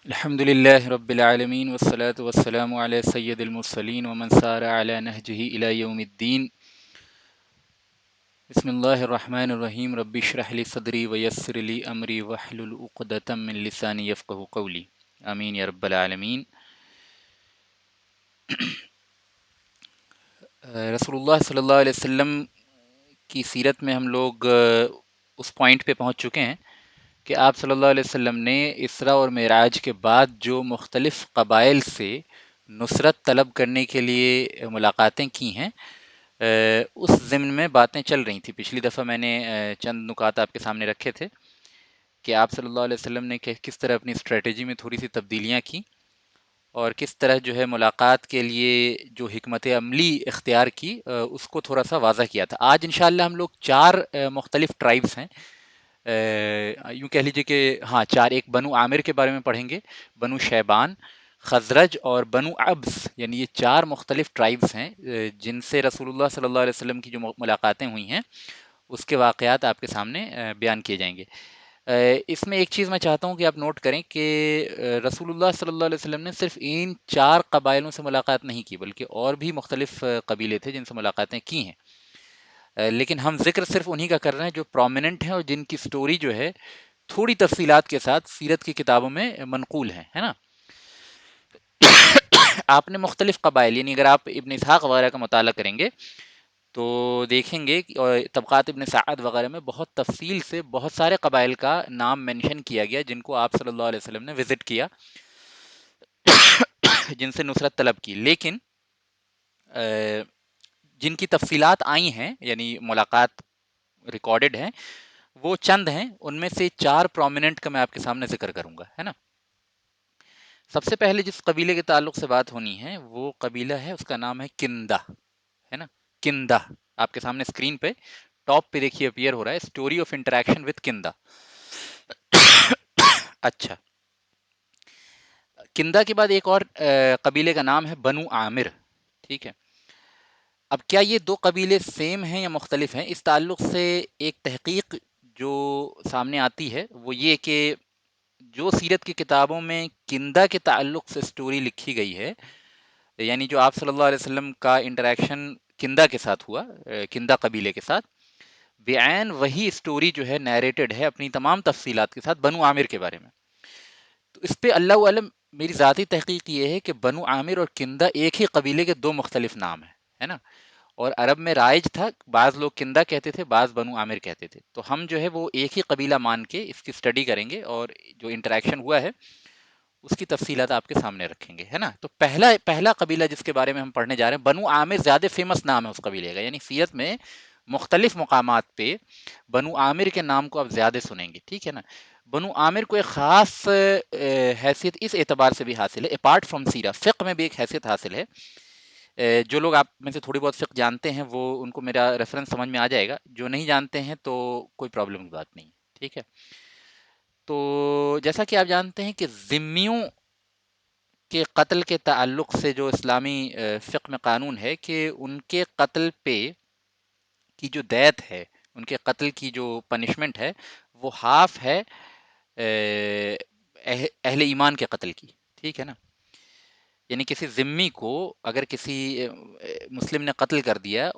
الحمد لله رب العالمين والصلاة والسلام على سيد المرسلين ومن سار على نهجه إلى يوم الدين. بسم الله الرحمن الرحيم. رب اشرح لي صدري ويسر لي أمري واحلل عقدة من لساني يفقه قولي. آمین یا رب العالمین. رسول اللہ صلی اللہ علیہ وسلم کی سیرت میں ہم لوگ اس پوائنٹ پہ پہنچ چکے ہیں کہ آپ صلی اللہ علیہ وسلم نے اسراء اور معراج کے بعد جو مختلف قبائل سے نصرت طلب کرنے کے لیے ملاقاتیں کی ہیں، اس ضمن میں باتیں چل رہی تھیں. پچھلی دفعہ میں نے چند نکات آپ کے سامنے رکھے تھے کہ آپ صلی اللہ علیہ وسلم نے کس طرح اپنی اسٹریٹجی میں تھوڑی سی تبدیلیاں کی اور کس طرح جو ہے ملاقات کے لیے جو حکمت عملی اختیار کی اس کو تھوڑا سا واضح کیا تھا. آج انشاءاللہ ہم لوگ چار مختلف ٹرائبس ہیں، یوں کہہ لیجئے کہ ہاں چار. ایک بنو عامر کے بارے میں پڑھیں گے، بنو شیبان، خزرج اور بنو عبس، یعنی یہ چار مختلف ٹرائبس ہیں جن سے رسول اللہ صلی اللہ علیہ وسلم کی جو ملاقاتیں ہوئی ہیں اس کے واقعات آپ کے سامنے بیان کیے جائیں گے. اس میں ایک چیز میں چاہتا ہوں کہ آپ نوٹ کریں کہ رسول اللہ صلی اللہ علیہ وسلم نے صرف ان چار قبائلوں سے ملاقات نہیں کی بلکہ اور بھی مختلف قبیلے تھے جن سے ملاقاتیں کی ہیں، لیکن ہم ذکر صرف انہی کا کر رہے ہیں جو پرومیننٹ ہیں اور جن کی سٹوری جو ہے تھوڑی تفصیلات کے ساتھ سیرت کی کتابوں میں منقول ہے نا. آپ نے مختلف قبائل، یعنی اگر آپ ابن اسحاق وغیرہ کا مطالعہ کریں گے تو دیکھیں گے کہ اور طبقات ابن سعد وغیرہ میں بہت تفصیل سے بہت سارے قبائل کا نام مینشن کیا گیا جن کو آپ صلی اللہ علیہ وسلم نے وزٹ کیا، جن سے نصرت طلب کی. لیکن جن کی تفصیلات آئی ہیں یعنی ملاقات ریکارڈڈ ہیں وہ چند ہیں، ان میں سے چار پرومیننٹ کا میں آپ کے سامنے ذکر کروں گا، ہے نا. سب سے پہلے جس قبیلے کے تعلق سے بات ہونی ہے وہ قبیلہ ہے، اس کا نام ہے کندہ، ہے نا. کندہ آپ کے سامنے اسکرین پہ ٹاپ پہ دیکھیے اپیئر ہو رہا ہے، اسٹوری آف انٹریکشن وتھ کندہ. اچھا، کندہ کے بعد ایک اور قبیلے کا نام ہے بنو عامر، ٹھیک ہے. اب کیا یہ دو قبیلے سیم ہیں یا مختلف ہیں؟ اس تعلق سے ایک تحقیق جو سامنے آتی ہے وہ یہ کہ جو سیرت کی کتابوں میں کندہ کے تعلق سے سٹوری لکھی گئی ہے، یعنی جو آپ صلی اللہ علیہ وسلم کا انٹریکشن کندہ کے ساتھ ہوا، کندہ قبیلے کے ساتھ، بعین وہی سٹوری جو ہے نیریٹڈ ہے اپنی تمام تفصیلات کے ساتھ بنو عامر کے بارے میں. تو اس پہ اللہ علم میری ذاتی تحقیق یہ ہے کہ بنو عامر اور کندہ ایک ہی قبیلے کے دو مختلف نام ہیں، ہے نا. اور عرب میں رائج تھا، بعض لوگ کندہ کہتے تھے، بعض بنو عامر کہتے تھے. تو ہم جو ہے وہ ایک ہی قبیلہ مان کے اس کی اسٹڈی کریں گے اور جو انٹریکشن ہوا ہے اس کی تفصیلات آپ کے سامنے رکھیں گے، ہے نا. تو پہلا قبیلہ جس کے بارے میں ہم پڑھنے جا رہے ہیں، بنو عامر زیادہ فیمس نام ہے اس قبیلے کا، یعنی سیرت میں مختلف مقامات پہ بنو عامر کے نام کو آپ زیادہ سنیں گے، ٹھیک ہے نا. بنو عامر کو ایک خاص حیثیت اس اعتبار سے بھی حاصل ہے، اپارٹ فرام سیرہ فقہ میں بھی ایک حیثیت حاصل ہے. جو لوگ آپ میں سے تھوڑی بہت فقہ جانتے ہیں وہ ان کو میرا ریفرنس سمجھ میں آ جائے گا، جو نہیں جانتے ہیں تو کوئی پرابلم کی بات نہیں، ٹھیک ہے. تو جیسا کہ آپ جانتے ہیں کہ ذمیوں کے قتل کے تعلق سے جو اسلامی فقہ میں قانون ہے کہ ان کے قتل پہ کی جو دیت ہے، ان کے قتل کی جو پنشمنٹ ہے وہ ہاف ہے اہل ایمان کے قتل کی، ٹھیک ہے نا. یعنی کسی ذمی کو اگر کسی مسلم نے قتل کر دیا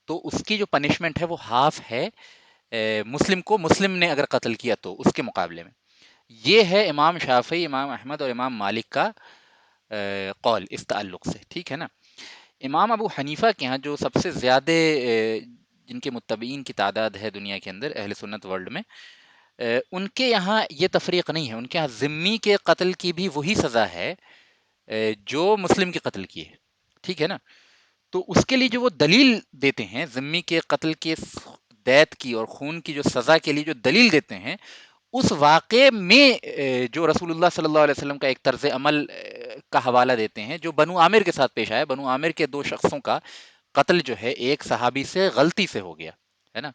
تو اس کی جو پنشمنٹ ہے وہ ہاف ہے مسلم کو، مسلم نے اگر قتل کیا تو اس کے مقابلے میں. یہ ہے امام شافعی، امام احمد اور امام مالک کا قول اس تعلق سے، ٹھیک ہے نا. امام ابو حنیفہ کے ہاں جو سب سے زیادہ جن کے متبعین کی تعداد ہے دنیا کے اندر اہل سنت ورلڈ میں، ان کے یہاں یہ تفریق نہیں ہے. ان کے یہاں ذمی کے قتل کی بھی وہی سزا ہے جو مسلم کے قتل کی ہے، ٹھیک ہے نا. تو اس کے لیے جو وہ دلیل دیتے ہیں ذمی کے قتل کے دیت کی اور خون کی جو سزا کے لیے جو دلیل دیتے ہیں، اس واقعے میں جو رسول اللہ صلی اللہ علیہ وسلم کا ایک طرز عمل کا حوالہ دیتے ہیں جو بنو عامر کے ساتھ پیش آیا. بنو عامر کے دو شخصوں کا قتل جو ہے ایک صحابی سے غلطی سے ہو گیا، ہے نا.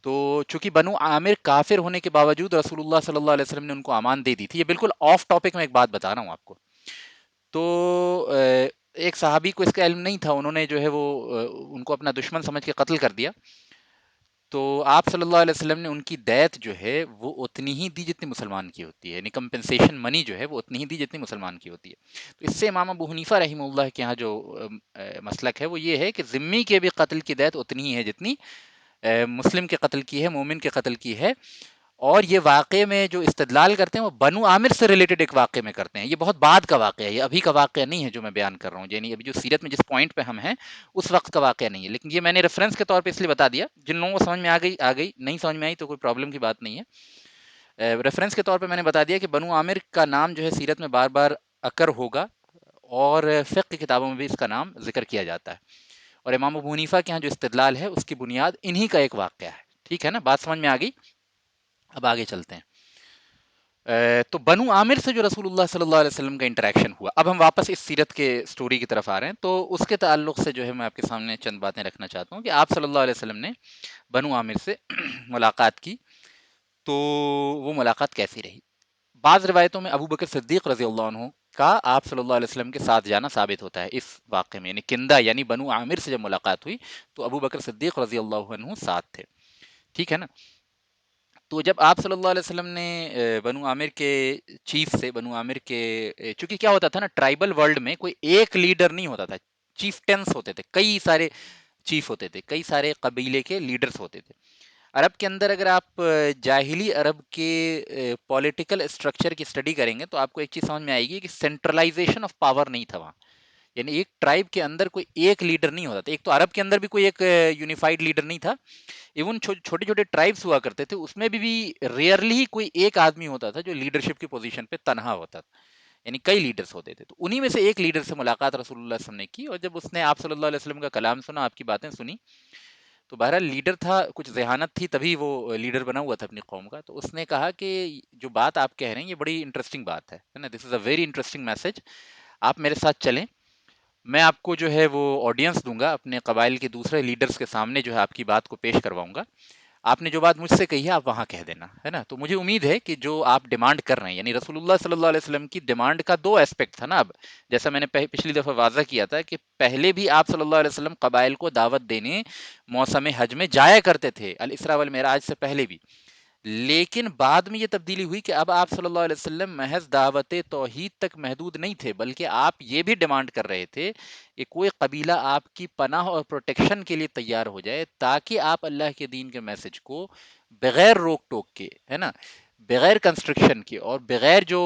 تو چونکہ بنو عامر کافر ہونے کے باوجود رسول اللہ صلی اللہ علیہ وسلم نے ان کو امان دے دی تھی. یہ بالکل آف ٹاپک میں ایک بات بتا رہا ہوں آپ کو. تو ایک صحابی کو اس کا علم نہیں تھا، انہوں نے جو ہے وہ ان کو اپنا دشمن سمجھ کے قتل کر دیا. تو آپ صلی اللہ علیہ وسلم نے ان کی دیت جو ہے وہ اتنی ہی دی جتنی مسلمان کی ہوتی ہے، یعنی کمپنسیشن منی جو ہے وہ اتنی ہی دی جتنی مسلمان کی ہوتی ہے۔ تو اس سے امام ابو حنیفہ رحمہ اللہ کے یہاں جو مسلک ہے وہ یہ ہے کہ ذمی کے بھی قتل کی دیت اتنی ہی ہے جتنی مسلم کے قتل کی ہے، مومن کے قتل کی ہے۔ اور یہ واقعے میں جو استدلال کرتے ہیں وہ بنو عامر سے ریلیٹڈ ایک واقعے میں کرتے ہیں، یہ بہت بعد کا واقعہ ہے، یہ ابھی کا واقعہ نہیں ہے جو میں بیان کر رہا ہوں، یعنی ابھی جو سیرت میں جس پوائنٹ پہ ہم ہیں اس وقت کا واقعہ نہیں ہے، لیکن یہ میں نے ریفرنس کے طور پہ اس لیے بتا دیا، جن لوگوں کو سمجھ میں آ گئی، نہیں سمجھ میں آئی تو کوئی پرابلم کی بات نہیں ہے۔ ریفرنس کے طور پہ میں نے بتا دیا کہ بنو عامر کا نام جو ہے سیرت میں بار بار اکر ہوگا، اور فقہ کی کتابوں میں بھی اس کا نام ذکر کیا جاتا ہے، اور امام ابو حنیفہ کے یہاں جو استدلال ہے اس کی بنیاد انہی کا ایک واقعہ ہے۔ ٹھیک ہے نا، بات سمجھ میں آ گئی؟ اب آگے چلتے ہیں۔ تو بنو عامر سے جو رسول اللہ صلی اللہ علیہ وسلم کا انٹریکشن ہوا، اب ہم واپس اس سیرت کے سٹوری کی طرف آ رہے ہیں، تو اس کے تعلق سے جو ہے میں آپ کے سامنے چند باتیں رکھنا چاہتا ہوں کہ آپ صلی اللہ علیہ وسلم نے بنو عامر سے ملاقات کی، تو وہ ملاقات کیسی رہی؟ بعض روایتوں میں ابو بکر صدیق رضی اللہ عنہ کا آپ صلی اللہ علیہ وسلم کے ساتھ جانا ثابت ہوتا ہے اس واقعے میں، یعنی کندہ یعنی بنو عامر سے جب ملاقات ہوئی تو ابو بکر صدیق رضی اللہ عنہ ساتھ تھے۔ ٹھیک ہے نا، تو جب آپ صلی اللہ علیہ وسلم نے بنو عامر کے چیف سے، بنو عامر کے چونکہ کیا ہوتا تھا نا، ٹرائبل ورلڈ میں کوئی ایک لیڈر نہیں ہوتا تھا، چیف ٹینس ہوتے تھے، کئی سارے چیف ہوتے تھے، کئی سارے قبیلے کے لیڈرز ہوتے تھے۔ عرب کے اندر اگر آپ جاہلی عرب کے پولیٹیکل اسٹرکچر کی اسٹڈی کریں گے تو آپ کو ایک چیز سمجھ میں آئے گی کہ سینٹرلائزیشن آف پاور نہیں تھا وہاں، یعنی ایک ٹرائب کے اندر کوئی ایک لیڈر نہیں ہوتا تھا، ایک تو عرب کے اندر بھی کوئی ایک یونیفائڈ لیڈر نہیں تھا، ایون چھوٹے چھوٹے ٹرائبس ہوا کرتے تھے، اس میں بھی ریئرلی ہی کوئی ایک آدمی ہوتا تھا جو لیڈرشپ کی پوزیشن پہ تنہا ہوتا تھا، یعنی کئی لیڈرز ہوتے تھے، تو انہی میں سے ایک لیڈر سے ملاقات رسول اللہ صلی اللہ علیہ وسلم نے کی، اور جب اس نے آپ صلی اللہ علیہ وسلم کا کلام سنا، آپ کی باتیں سنی، تو بہرحال لیڈر تھا، کچھ ذہانت تھی تبھی وہ لیڈر بنا ہوا تھا اپنی قوم کا، تو اس نے کہا کہ جو بات آپ کہہ رہے ہیں یہ بڑی انٹرسٹنگ بات ہے نا، دس از اے ویری انٹرسٹنگ میسج، آپ میرے ساتھ چلیں، میں آپ کو جو ہے وہ آڈینس دوں گا، اپنے قبائل کے دوسرے لیڈرز کے سامنے جو ہے آپ کی بات کو پیش کرواؤں گا، آپ نے جو بات مجھ سے کہی ہے آپ وہاں کہہ دینا، ہے نا؟ تو مجھے امید ہے کہ جو آپ ڈیمانڈ کر رہے ہیں، یعنی رسول اللہ صلی اللہ علیہ وسلم کی ڈیمانڈ کا دو ایسپیکٹ تھا نا، اب جیسا میں نے پچھلی دفعہ واضح کیا تھا کہ پہلے بھی آپ صلی اللہ علیہ وسلم قبائل کو دعوت دینے موسم حج میں جایا کرتے تھے، الاسراء والمعراج سے پہلے بھی، لیکن بعد میں یہ تبدیلی ہوئی کہ اب آپ صلی اللہ علیہ وسلم محض دعوت توحید تک محدود نہیں تھے، بلکہ آپ یہ بھی ڈیمانڈ کر رہے تھے کہ کوئی قبیلہ آپ کی پناہ اور پروٹیکشن کے لیے تیار ہو جائے، تاکہ آپ اللہ کے دین کے میسج کو بغیر روک ٹوک کے، ہے نا، بغیر کنسٹرکشن کے اور بغیر جو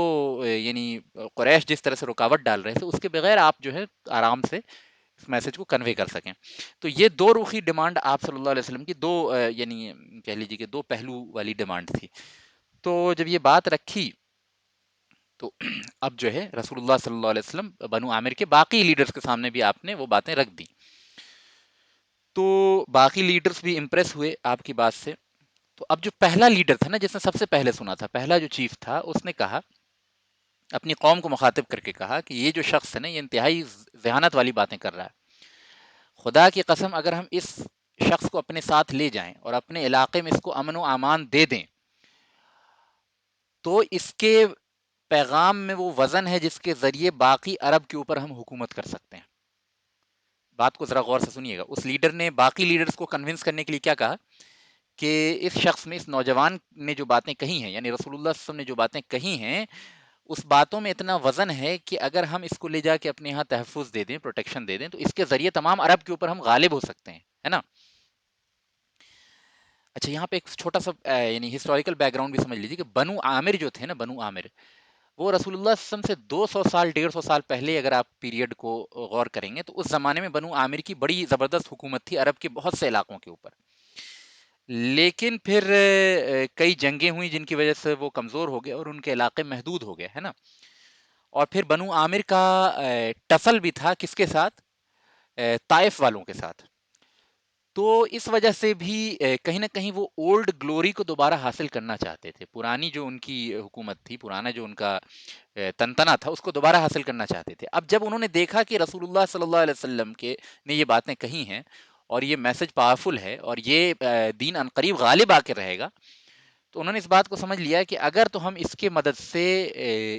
یعنی قریش جس طرح سے رکاوٹ ڈال رہے تھے اس کے بغیر آپ جو ہے آرام سے اس میسج کو کنوے کر سکیں۔ تو یہ دو رخی ڈیمانڈ آپ صلی اللہ علیہ وسلم کی دو یعنی کہہ لیجیے کہ دو پہلو والی ڈیمانڈ تھی۔ تو جب یہ بات رکھی تو اب جو ہے رسول اللہ صلی اللہ علیہ وسلم بنو عامر کے باقی لیڈرز کے سامنے بھی آپ نے وہ باتیں رکھ دی، تو باقی لیڈرز بھی امپریس ہوئے آپ کی بات سے۔ تو اب جو پہلا لیڈر تھا نا، جس نے سب سے پہلے سنا تھا، پہلا جو چیف تھا، اس نے کہا، اپنی قوم کو مخاطب کر کے کہا کہ یہ جو شخص ہے نا یہ انتہائی ذہانت والی باتیں کر رہا ہے، خدا کی قسم اگر ہم اس شخص کو اپنے ساتھ لے جائیں اور اپنے علاقے میں اس کو امن و امان دے دیں تو اس کے پیغام میں وہ وزن ہے جس کے ذریعے باقی عرب کے اوپر ہم حکومت کر سکتے ہیں۔ بات کو ذرا غور سے سنیے گا، اس لیڈر نے باقی لیڈرز کو کنونس کرنے کے لیے کیا کہا کہ اس شخص میں، اس نوجوان نے جو باتیں کہی ہیں، یعنی رسول اللہ صلی اللہ علیہ وسلم نے جو باتیں کہی ہیں، اس باتوں میں اتنا وزن ہے کہ اگر ہم اس کو لے جا کے اپنے یہاں تحفظ دے دیں، پروٹیکشن دے دیں، تو اس کے ذریعے تمام عرب کے اوپر ہم غالب ہو سکتے ہیں، ہے نا؟ اچھا، یہاں پہ ایک چھوٹا سا یعنی ہسٹوریکل بیک گراؤنڈ بھی سمجھ لیجیے کہ بنو عامر جو تھے نا، بنو عامر وہ رسول اللہ صلی اللہ علیہ وسلم سے 200 سال 150 سال پہلے اگر آپ پیریڈ کو غور کریں گے تو اس زمانے میں بنو عامر کی بڑی زبردست حکومت تھی عرب کے بہت سے علاقوں کے اوپر، لیکن پھر کئی جنگیں ہوئیں جن کی وجہ سے وہ کمزور ہو گئے اور ان کے علاقے محدود ہو گئے، ہے نا؟ اور پھر بنو عامر کا ٹسل بھی تھا کس کے ساتھ؟ طائف والوں کے ساتھ، تو اس وجہ سے بھی کہیں نہ کہیں وہ اولڈ گلوری کو دوبارہ حاصل کرنا چاہتے تھے، پرانی جو ان کی حکومت تھی، پرانا جو ان کا تنتنا تھا، اس کو دوبارہ حاصل کرنا چاہتے تھے۔ اب جب انہوں نے دیکھا کہ رسول اللہ صلی اللہ علیہ وسلم کے نے یہ باتیں کہی ہیں اور یہ میسج پاورفل ہے اور یہ دین عنقریب غالب آ کے رہے گا، تو انہوں نے اس بات کو سمجھ لیا کہ اگر تو ہم اس کے مدد سے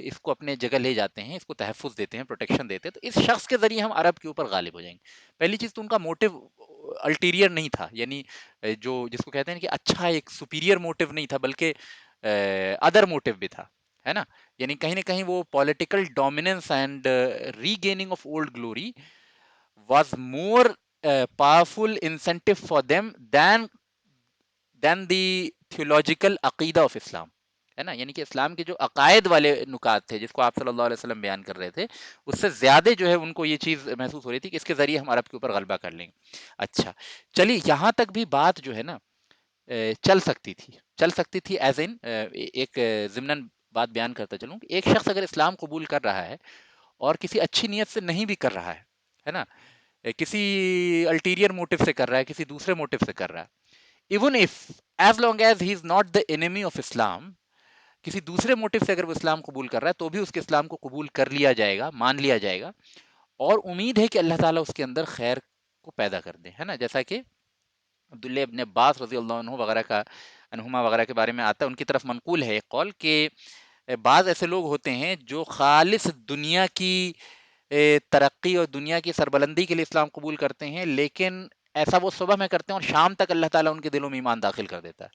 اس کو اپنے جگہ لے جاتے ہیں، اس کو تحفظ دیتے ہیں، پروٹیکشن دیتے ہیں، تو اس شخص کے ذریعے ہم عرب کے اوپر غالب ہو جائیں گے۔ پہلی چیز تو ان کا موٹو الٹیریئر نہیں تھا، یعنی جو جس کو کہتے ہیں کہ اچھا ایک سپیریئر موٹیو نہیں تھا، بلکہ ادر موٹیو بھی تھا، ہے نا. یعنی کہیں نہ کہیں وہ political dominance and regaining of old glory was more powerful incentive for them then the theological عقیدہ آف اسلام، ہے نا. یعنی کہ اسلام کے جو عقائد والے نکات تھے جس کو آپ صلی اللہ علیہ وسلم بیان کر رہے تھے، اس سے زیادہ جو ہے ان کو یہ چیز محسوس ہو رہی تھی کہ اس کے ذریعے ہم عرب کے اوپر غلبہ کر لیں گے. اچھا چلیے، یہاں تک بھی بات جو ہے نا چل سکتی تھی ایز ان ایک ضمناً بات بیان کرتا چلوں کہ ایک شخص اگر اسلام قبول کر رہا ہے اور کسی اچھی نیت سے نہیں بھی کر رہا ہے نا، کسی الٹیریئر موٹو سے کر رہا ہے، کسی دوسرے موٹو سے کر رہا ہے، even if as long as he is not the enemy of Islam, کسی دوسرے موٹو سے اگر وہ اسلام قبول کر رہا ہے تو بھی اس کے اسلام کو قبول کر لیا جائے گا، مان لیا جائے گا، اور امید ہے کہ اللہ تعالیٰ اس کے اندر خیر کو پیدا کر دے، ہے نا. جیسا کہ عبداللہ ابن عباس رضی اللہ عنہ وغیرہ کا عنہما وغیرہ کے بارے میں آتا ہے، ان کی طرف منقول ہے ایک قول کہ بعض ایسے لوگ ہوتے ہیں جو خالص دنیا کی ترقی اور دنیا کی سربلندی کے لیے اسلام قبول کرتے ہیں، لیکن ایسا وہ صبح میں کرتے ہیں اور شام تک اللہ تعالیٰ ان کے دلوں میں ایمان داخل کر دیتا ہے.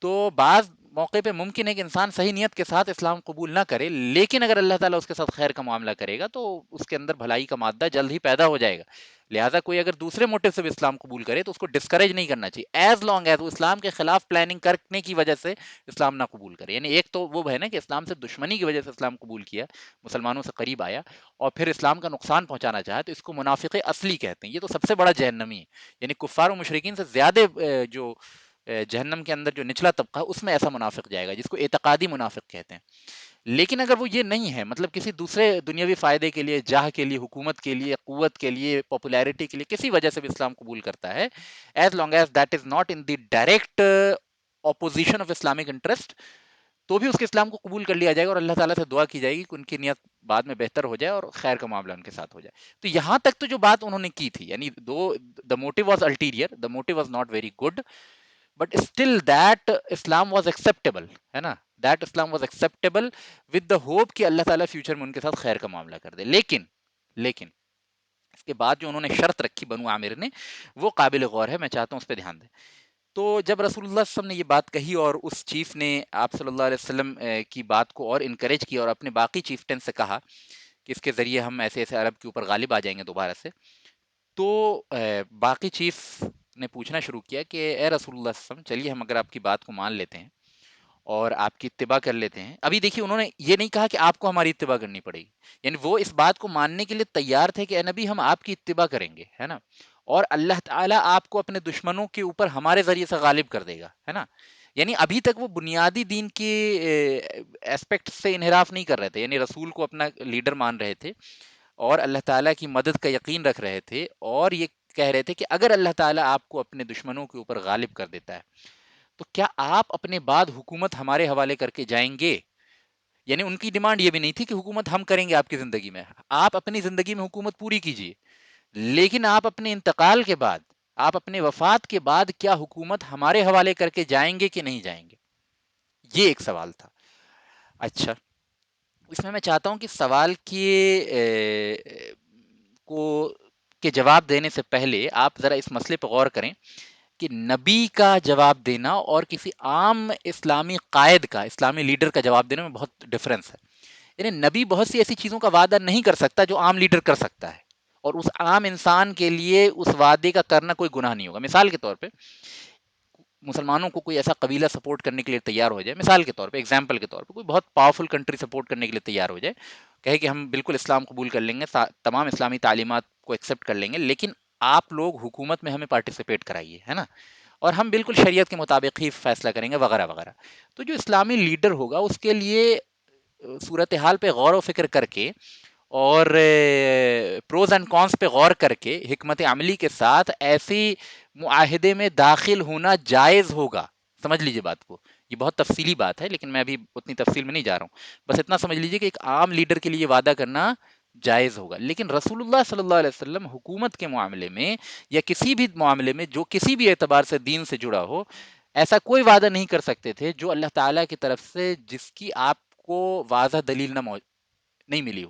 تو بعض موقع پہ ممکن ہے کہ انسان صحیح نیت کے ساتھ اسلام قبول نہ کرے، لیکن اگر اللہ تعالیٰ اس کے ساتھ خیر کا معاملہ کرے گا تو اس کے اندر بھلائی کا مادہ جلد ہی پیدا ہو جائے گا. لہٰذا کوئی اگر دوسرے موٹو سے بھی اسلام قبول کرے تو اس کو ڈسکریج نہیں کرنا چاہیے، ایز لانگ ایز وہ اسلام کے خلاف پلاننگ کرنے کی وجہ سے اسلام نہ قبول کرے. یعنی ایک تو وہ ہے نا کہ اسلام سے دشمنی کی وجہ سے اسلام قبول کیا، مسلمانوں سے قریب آیا اور پھر اسلام کا نقصان پہنچانا چاہا، تو اس کو منافق اصلی کہتے ہیں. یہ تو سب سے بڑا جہنمی ہے، یعنی کفار و مشرکین سے زیادہ جو جہنم کے اندر جو نچلا طبقہ ہے اس میں ایسا منافق جائے گا جس کو اعتقادی منافق کہتے ہیں. لیکن اگر وہ یہ نہیں ہے، مطلب کسی دوسرے دنیاوی فائدے کے لیے، جاہ کے لیے، حکومت کے لیے، قوت کے لیے، پاپولیرٹی کے لیے، کسی وجہ سے بھی اسلام قبول کرتا ہے، as long as that is not in the direct opposition of Islamic interest, تو بھی اس کے اسلام کو قبول کر لیا جائے گا اور اللہ تعالیٰ سے دعا کی جائے گی کہ ان کی نیت بعد میں بہتر ہو جائے اور خیر کا معاملہ ان کے ساتھ ہو جائے. تو یہاں تک تو جو بات انہوں نے کی تھی، یعنی the motto was ulterior, the motto was not very good, but still that Islam was acceptable, ہے نا. That Islam was acceptable with the hope کہ اللہ تعالیٰ فیوچر میں ان کے ساتھ خیر کا معاملہ کر دے. لیکن اس کے بعد جو انہوں نے شرط رکھی بنو عامر نے، وہ قابل غور ہے، میں چاہتا ہوں اس پہ دھیان دیں. تو جب رسول اللہ صلی اللہ علیہ وسلم نے یہ بات کہی اور اس چیف نے آپ صلی اللہ علیہ وسلم کی بات کو اور انکریج کیا اور اپنے باقی چیفٹن سے کہا کہ اس کے ذریعے ہم ایسے ایسے عرب کے اوپر غالب آ جائیں گے دوبارہ سے، تو باقی چیف نے پوچھنا شروع کیا کہ اے رسول اللہ صلی اللہ علیہ وسلم، چلیے ہم اگر آپ کی بات کو مان لیتے ہیں اور آپ کی اتباع کر لیتے ہیں. ابھی دیکھیے انہوں نے یہ نہیں کہا کہ آپ کو ہماری اتباع کرنی پڑے گی، یعنی وہ اس بات کو ماننے کے لیے تیار تھے کہ اے نبی ہم آپ کی اتباع کریں گے، ہے نا، اور اللہ تعالیٰ آپ کو اپنے دشمنوں کے اوپر ہمارے ذریعے سے غالب کر دے گا، ہے نا. یعنی ابھی تک وہ بنیادی دین کے اسپیکٹ سے انحراف نہیں کر رہے تھے، یعنی رسول کو اپنا لیڈر مان رہے تھے اور اللہ تعالیٰ کی مدد کا یقین رکھ رہے تھے، اور یہ کہہ رہے تھے کہ اگر اللہ تعالیٰ آپ کو اپنے دشمنوں کے اوپر غالب کر دیتا ہے تو کیا آپ اپنے بعد حکومت ہمارے حوالے کر کے جائیں گے. یعنی ان کی ڈیمانڈ یہ بھی نہیں تھی کہ حکومت ہم کریں گے آپ کی زندگی میں، آپ اپنی زندگی میں حکومت پوری کیجیے، لیکن آپ اپنے انتقال کے بعد، آپ اپنے وفات کے بعد کیا حکومت ہمارے حوالے کر کے جائیں گے کہ نہیں جائیں گے. یہ ایک سوال تھا. اچھا، اس میں چاہتا ہوں کہ سوال کو کے جواب دینے سے پہلے آپ ذرا اس مسئلے پہ غور کریں کہ نبی کا جواب دینا اور کسی عام اسلامی قائد کا، اسلامی لیڈر کا جواب دینے میں بہت ڈفرنس ہے. یعنی نبی بہت سی ایسی چیزوں کا وعدہ نہیں کر سکتا جو عام لیڈر کر سکتا ہے، اور اس عام انسان کے لیے اس وعدے کا کرنا کوئی گناہ نہیں ہوگا. مثال کے طور پہ مسلمانوں کو کوئی ایسا قبیلہ سپورٹ کرنے کے لیے تیار ہو جائے، مثال کے طور پہ، ایگزامپل کے طور پہ، کوئی بہت پاورفل کنٹری سپورٹ کرنے کے لیے تیار ہو جائے، کہے کہ ہم بالکل اسلام قبول کر لیں گے، تمام اسلامی تعلیمات کو ایکسیپٹ کر لیں گے، لیکن آپ لوگ حکومت میں ہمیں پارٹیسپیٹ کرائیے، ہے نا، اور ہم بالکل شریعت کے مطابق ہی فیصلہ کریں گے وغیرہ وغیرہ. تو جو اسلامی لیڈر ہوگا اس کے لیے صورتحال پہ غور و فکر کر کے اور پروز اینڈ کونس پہ غور کر کے حکمت عملی کے ساتھ ایسی معاہدے میں داخل ہونا جائز ہوگا. سمجھ لیجئے بات کو، یہ بہت تفصیلی بات ہے لیکن میں ابھی اتنی تفصیل میں نہیں جا رہا ہوں، بس اتنا سمجھ لیجئے کہ ایک عام لیڈر کے لیے وعدہ کرنا جائز ہوگا. لیکن رسول اللہ صلی اللہ علیہ وسلم حکومت کے معاملے میں یا کسی بھی معاملے میں جو کسی بھی اعتبار سے دین سے جڑا ہو، ایسا کوئی وعدہ نہیں کر سکتے تھے جو اللہ تعالیٰ کی طرف سے جس کی آپ کو واضح دلیل نہیں ملی ہو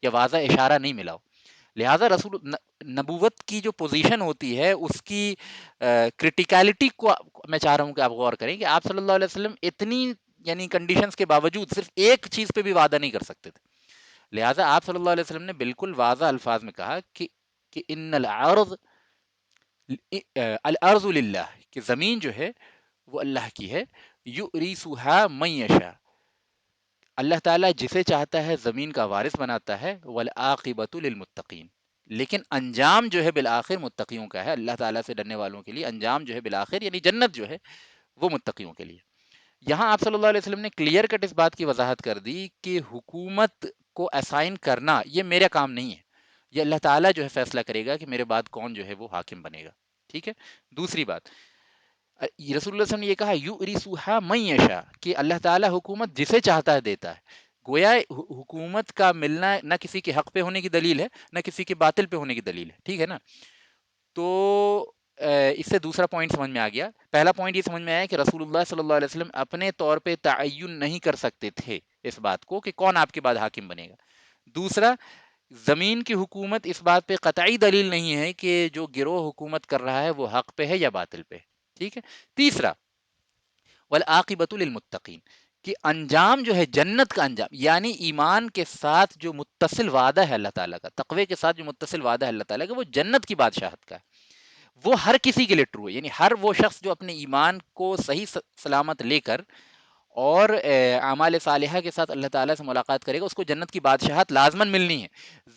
یا واضح اشارہ نہیں ملا ہو. لہٰذا نبوت کی جو پوزیشن ہوتی ہے اس کی کرٹیکلٹی کو میں چاہ رہا ہوں کہ آپ غور کریں کہ آپ صلی اللہ علیہ وسلم اتنی یعنی کنڈیشنز کے باوجود صرف ایک چیز پہ بھی وعدہ نہیں کر سکتے تھے. لہٰذا آپ صلی اللہ علیہ وسلم نے بالکل واضح الفاظ میں کہا کہ ان الارض للہ، کہ زمین جو ہے وہ اللہ کی ہے، یؤریثها من یشاء، اللہ تعالیٰ جسے چاہتا ہے زمین کا وارث بناتا ہے، والعاقبۃ للمتقین، لیکن انجام جو ہے بالآخر متقیوں کا ہے. اللہ تعالیٰ سے ڈرنے والوں کے لیے انجام جو ہے بالآخر یعنی جنت جو ہے وہ متقیوں کے لیے. یہاں آپ صلی اللہ علیہ وسلم نے کلیئر کٹ اس بات کی وضاحت کر دی کہ حکومت کو اسائن کرنا یہ میرا کام نہیں ہے، یہ اللہ تعالیٰ جو ہے فیصلہ کرے گا کہ میرے بعد کون جو ہے وہ حاکم بنے گا. ٹھیک ہے. دوسری بات، رسول اللہ صلی اللہ علیہ وسلم نے یہ کہا یؤرثها من یشاء، کہ اللہ تعالیٰ حکومت جسے چاہتا ہے دیتا ہے. گویا حکومت کا ملنا نہ کسی کے حق پہ ہونے کی دلیل ہے نہ کسی کے باطل پہ ہونے کی دلیل ہے. ٹھیک ہے نا. تو اس سے دوسرا پوائنٹ سمجھ میں آ گیا. پہلا پوائنٹ یہ سمجھ میں آیا کہ رسول اللہ صلی اللہ علیہ وسلم اپنے طور پہ تعین نہیں کر سکتے تھے اس بات کو کہ کون آپ کے بعد حاکم بنے گا. دوسرا، زمین کی حکومت اس بات پہ قطعی دلیل نہیں ہے کہ جو گروہ حکومت کر رہا ہے وہ حق پہ ہے یا باطل پہ. ٹھیک ہے. تیسرا، والعاقبۃ للمتقین، کہ انجام جو ہے جنت کا انجام، یعنی ایمان کے ساتھ جو متصل وعدہ ہے اللہ تعالیٰ کا، تقوی کے ساتھ جو متصل وعدہ ہے اللہ تعالیٰ کا، وہ جنت کی بادشاہت کا ہے. وہ ہر کسی کے لیے ٹرو ہے، یعنی ہر وہ شخص جو اپنے ایمان کو صحیح سلامت لے کر اور اعمال صالحہ کے ساتھ اللہ تعالیٰ سے ملاقات کرے گا، اس کو جنت کی بادشاہت لازماً ملنی ہے.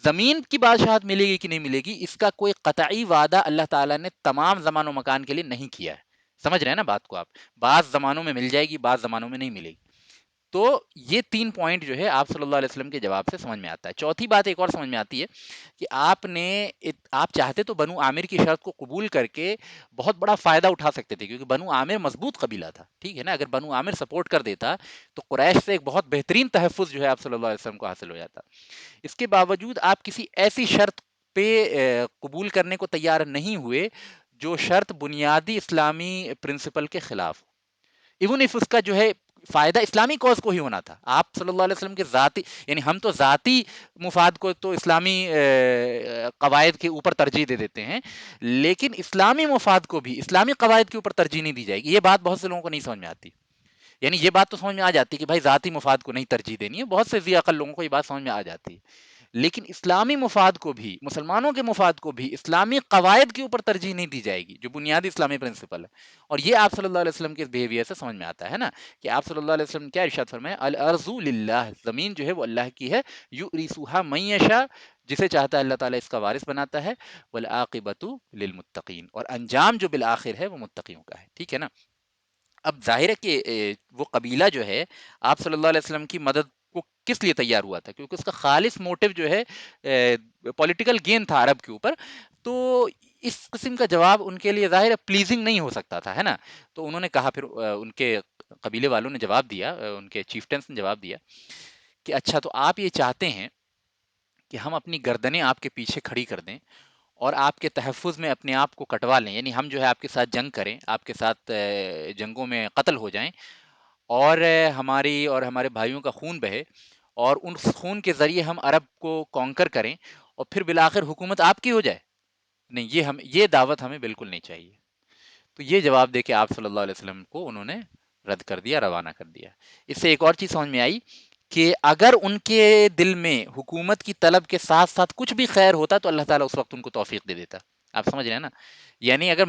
زمین کی بادشاہت ملے گی کہ نہیں ملے گی، اس کا کوئی قطعی وعدہ اللہ تعالیٰ نے تمام زمان و مکان کے لیے نہیں کیا ہے. سمجھ رہے ہیں نا بات کو آپ؟ بعض زمانوں میں مل جائے گی، بعض زمانوں میں نہیں ملے گی. تو یہ 3 پوائنٹ جو ہے آپ صلی اللہ علیہ وسلم کے جواب سے سمجھ میں آتا ہے. چوتھی بات ایک اور سمجھ میں آتی ہے کہ آپ چاہتے تو بنو عامر کی شرط کو قبول کر کے بہت بڑا فائدہ اٹھا سکتے تھے، کیونکہ بنو عامر مضبوط قبیلہ تھا. ٹھیک ہے نا. اگر بنو عامر سپورٹ کر دیتا تو قریش سے ایک بہت بہترین تحفظ جو ہے آپ صلی اللہ علیہ وسلم کو حاصل ہو جاتا. اس کے باوجود آپ کسی ایسی شرط پہ قبول کرنے کو تیار نہیں ہوئے جو شرط بنیادی اسلامی پرنسپل کے خلاف، ایون اف اس کا جو ہے فائدہ اسلامی کوز کو ہی ہونا تھا. آپ صلی اللہ علیہ وسلم کے ذاتی، یعنی ہم تو ذاتی مفاد کو تو اسلامی قواعد کے اوپر ترجیح دے دیتے ہیں، لیکن اسلامی مفاد کو بھی اسلامی قواعد کے اوپر ترجیح نہیں دی جائے گی. یہ بات بہت سے لوگوں کو نہیں سمجھ میں آتی. یعنی یہ بات تو سمجھ میں آ جاتی کہ بھائی ذاتی مفاد کو نہیں ترجیح دینی ہے، بہت سے ذی عقل لوگوں کو یہ بات سمجھ میں آ جاتی ہے، لیکن اسلامی مفاد کو بھی، مسلمانوں کے مفاد کو بھی اسلامی قواعد کے اوپر ترجیح نہیں دی جائے گی جو بنیادی اسلامی پرنسپل ہے. اور یہ آپ صلی اللہ علیہ وسلم کے بیہیویئر سے سمجھ میں آتا ہے نا، کہ آپ صلی اللہ علیہ وسلم کیا ارشاد فرمائے، الارض للہ، زمین جو ہے وہ اللہ کی ہے، یؤرثها من یشاء، جسے چاہتا ہے اللہ تعالیٰ اس کا وارث بناتا ہے، والعاقبۃ للمتقین، اور انجام جو بالآخر ہے وہ متقیوں کا ہے. ٹھیک ہے نا. اب ظاہر ہے کہ وہ قبیلہ جو ہے آپ صلی اللہ علیہ وسلم کی مدد کو کس لیے تیار ہوا تھا، کیونکہ اس کا خالص موٹو جو ہے پولیٹیکل گین تھا عرب کے اوپر. تو اس قسم کا جواب ان کے لیے ظاہر ہے پلیزنگ نہیں ہو سکتا تھا، ہے نا. تو انہوں نے کہا، پھر ان کے قبیلے والوں نے جواب دیا، ان کے چیفٹنس نے جواب دیا کہ اچھا تو آپ یہ چاہتے ہیں کہ ہم اپنی گردنیں آپ کے پیچھے کھڑی کر دیں اور آپ کے تحفظ میں اپنے آپ کو کٹوا لیں، یعنی ہم جو ہے آپ کے ساتھ جنگ کریں، آپ کے ساتھ جنگوں میں قتل ہو جائیں، اور ہماری اور ہمارے بھائیوں کا خون بہے، اور ان خون کے ذریعے ہم عرب کو کانکر کریں، اور پھر بالآخر حکومت آپ کی ہو جائے. نہیں، یہ دعوت ہمیں بالکل نہیں چاہیے. تو یہ جواب دے کے آپ صلی اللہ علیہ وسلم کو انہوں نے رد کر دیا، روانہ کر دیا. اس سے ایک اور چیز سمجھ میں آئی کہ اگر ان کے دل میں حکومت کی طلب کے ساتھ ساتھ کچھ بھی خیر ہوتا تو اللہ تعالیٰ اس وقت ان کو توفیق دے دیتا. آپ سمجھ رہے ہیں نا. یعنی اگر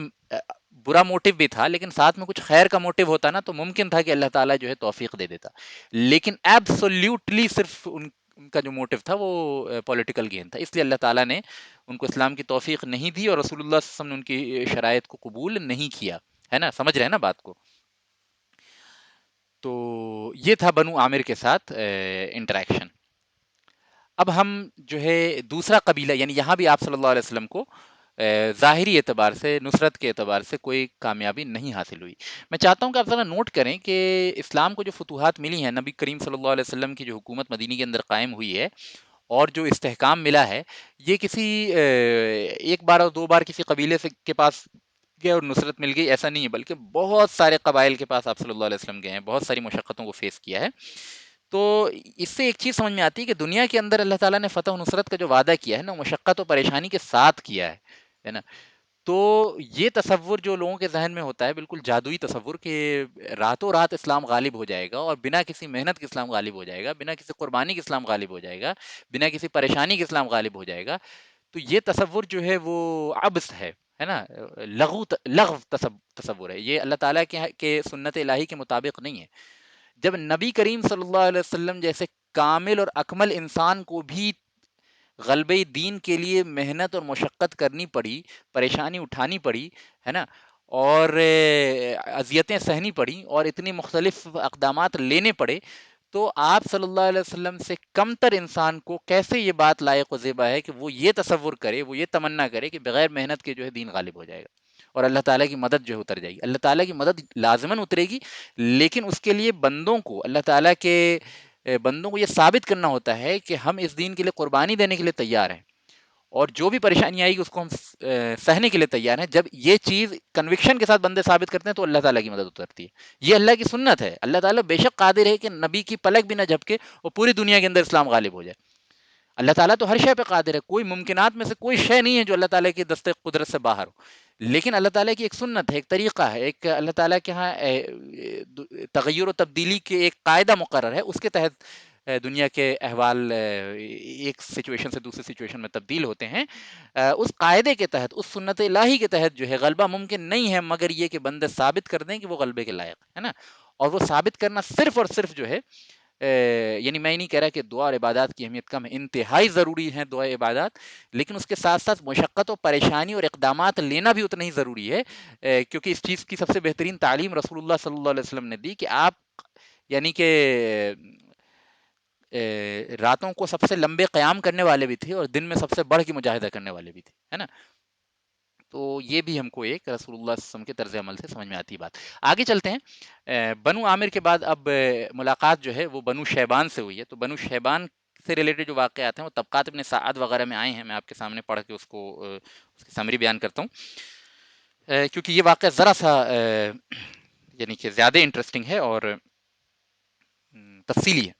برا موٹو بھی تھا لیکن ساتھ میں کچھ خیر کا موٹو ہوتا نا تو ممکن تھا کہ اللہ تعالیٰ جو ہے توفیق دے دیتا. لیکن ایبسولیوٹلی صرف ان کا جو موٹو تھا وہ پولیٹیکل گین تھا، اس لیے اللہ تعالیٰ نے ان کو اسلام کی توفیق نہیں دی، اور رسول اللہ صلی اللہ علیہ وسلم نے ان کی شرائط کو قبول نہیں کیا. ہے نا. سمجھ رہے ہیں نا بات کو. تو یہ تھا بنو عامر کے ساتھ انٹریکشن. اب ہم جو ہے دوسرا قبیلہ، یعنی یہاں بھی آپ صلی اللہ علیہ وسلم کو ظاہری اعتبار سے، نصرت کے اعتبار سے کوئی کامیابی نہیں حاصل ہوئی. میں چاہتا ہوں کہ آپ ذرا نوٹ کریں کہ اسلام کو جو فتوحات ملی ہیں، نبی کریم صلی اللہ علیہ وسلم کی جو حکومت مدینی کے اندر قائم ہوئی ہے اور جو استحکام ملا ہے، یہ کسی ایک بار اور دو بار کسی قبیلے کے پاس گئے اور نصرت مل گئی، ایسا نہیں ہے، بلکہ بہت سارے قبائل کے پاس آپ صلی اللہ علیہ وسلم گئے ہیں، بہت ساری مشقتوں کو فیس کیا ہے. تو اس سے ایک چیز سمجھ میں آتی ہے کہ دنیا کے اندر اللہ تعالیٰ نے فتح و نصرت کا جو وعدہ کیا ہے نا، مشقت و پریشانی کے ساتھ کیا ہے نا. تو یہ تصور جو لوگوں کے ذہن میں ہوتا ہے، بالکل جادوئی تصور، کہ راتوں رات اسلام غالب ہو جائے گا اور بنا کسی محنت کے اسلام غالب ہو جائے گا، بنا کسی قربانی کے اسلام غالب ہو جائے گا، بنا کسی پریشانی کے اسلام غالب ہو جائے گا. تو یہ تصور جو ہے وہ عبث ہے نا، لغو تصور ہے. یہ اللہ تعالیٰ کے سنت الہی کے مطابق نہیں ہے. جب نبی کریم صلی اللہ علیہ وسلم جیسے کامل اور اکمل انسان کو بھی غلبہ دین کے لیے محنت اور مشقت کرنی پڑی، پریشانی اٹھانی پڑی، ہے نا، اور اذیتیں سہنی پڑی اور اتنی مختلف اقدامات لینے پڑے، تو آپ صلی اللہ علیہ وسلم سے کم تر انسان کو کیسے یہ بات لائق و زیبا ہے کہ وہ یہ تصور کرے، وہ یہ تمنا کرے کہ بغیر محنت کے جو ہے دین غالب ہو جائے گا اور اللہ تعالیٰ کی مدد جو ہے اتر جائے گی. اللہ تعالیٰ کی مدد لازماً اترے گی، لیکن اس کے لیے بندوں کو، اللہ تعالیٰ کے بندوں کو یہ ثابت کرنا ہوتا ہے کہ ہم اس دین کے لیے قربانی دینے کے لیے تیار ہیں، اور جو بھی پریشانی آئے گی اس کو ہم سہنے کے لیے تیار ہیں. جب یہ چیز کنوکشن کے ساتھ بندے ثابت کرتے ہیں تو اللہ تعالیٰ کی مدد اترتی ہے. یہ اللہ کی سنت ہے. اللہ تعالیٰ بے شک قادر ہے کہ نبی کی پلک بھی نہ جھپکے اور پوری دنیا کے اندر اسلام غالب ہو جائے. اللہ تعالیٰ تو ہر شے پہ قادر ہے. کوئی ممکنات میں سے کوئی شے نہیں ہے جو اللہ تعالیٰ کی دست قدرت سے باہر ہو. لیکن اللہ تعالیٰ کی ایک سنت ہے، ایک طریقہ ہے، ایک اللہ تعالیٰ کے ہاں تغیر و تبدیلی کے ایک قاعدہ مقرر ہے. اس کے تحت دنیا کے احوال ایک سچویشن سے دوسری سچویشن میں تبدیل ہوتے ہیں. اس قاعدے کے تحت، اس سنت الہی کے تحت جو ہے غلبہ ممکن نہیں ہے، مگر یہ کہ بندے ثابت کر دیں کہ وہ غلبے کے لائق ہے نا. اور وہ ثابت کرنا صرف اور صرف جو ہے، یعنی میں نہیں کہہ رہا کہ دعا اور عبادات کی اہمیت کم ہے، انتہائی ضروری ہیں دعا عبادات، لیکن اس کے ساتھ ساتھ مشقت و پریشانی اور اقدامات لینا بھی اتنا ہی ضروری ہے، کیونکہ اس چیز کی سب سے بہترین تعلیم رسول اللہ صلی اللہ علیہ وسلم نے دی کہ آپ یعنی کہ راتوں کو سب سے لمبے قیام کرنے والے بھی تھے اور دن میں سب سے بڑھ کے مجاہدہ کرنے والے بھی تھے، ہے نا. تو یہ بھی ہم کو ایک رسول اللہ صلی اللہ علیہ وسلم کے طرز عمل سے سمجھ میں آتی بات. آگے چلتے ہیں. بنو عامر کے بعد اب ملاقات جو ہے وہ بنو شیبان سے ہوئی ہے. تو بنو شیبان سے ریلیٹڈ جو واقعات ہیں وہ طبقات ابن سعد وغیرہ میں آئے ہیں. میں آپ کے سامنے پڑھ کے اس کی سمری بیان کرتا ہوں، کیونکہ یہ واقعہ ذرا سا یعنی کہ زیادہ انٹرسٹنگ ہے اور تفصیلی ہے.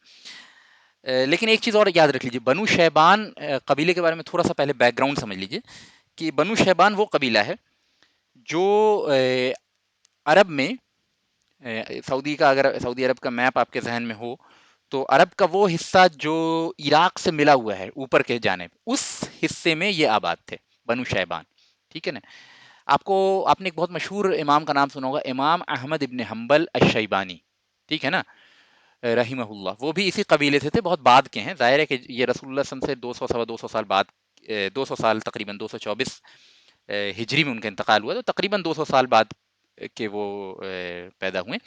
لیکن ایک چیز اور یاد رکھ لیجیے، بنو شیبان قبیلے کے بارے میں تھوڑا سا پہلے بیک گراؤنڈ سمجھ لیجیے کہ بنو شیبان وہ قبیلہ ہے جو عرب میں، اگر سعودی عرب کا میپ آپ کے ذہن میں ہو تو عرب کا وہ حصہ جو عراق سے ملا ہوا ہے اوپر کے جانب، اس حصے میں یہ آباد تھے بنو شیبان. ٹھیک ہے نا. آپ نے ایک بہت مشہور امام کا نام سنا ہوگا، امام احمد ابن حنبل الشیبانی، ٹھیک ہے نا، رحمہ اللہ. وہ بھی اسی قبیلے سے تھے، بہت بعد کے ہیں. ظاہر ہے کہ یہ رسول اللہ صلی اللہ علیہ وسلم سے 200 سوا 200 سال بعد، 200 سال تقریباً 224 ہجری میں ان کا انتقال ہوا، تو تقریباً 200 سال بعد کے وہ پیدا ہوئے.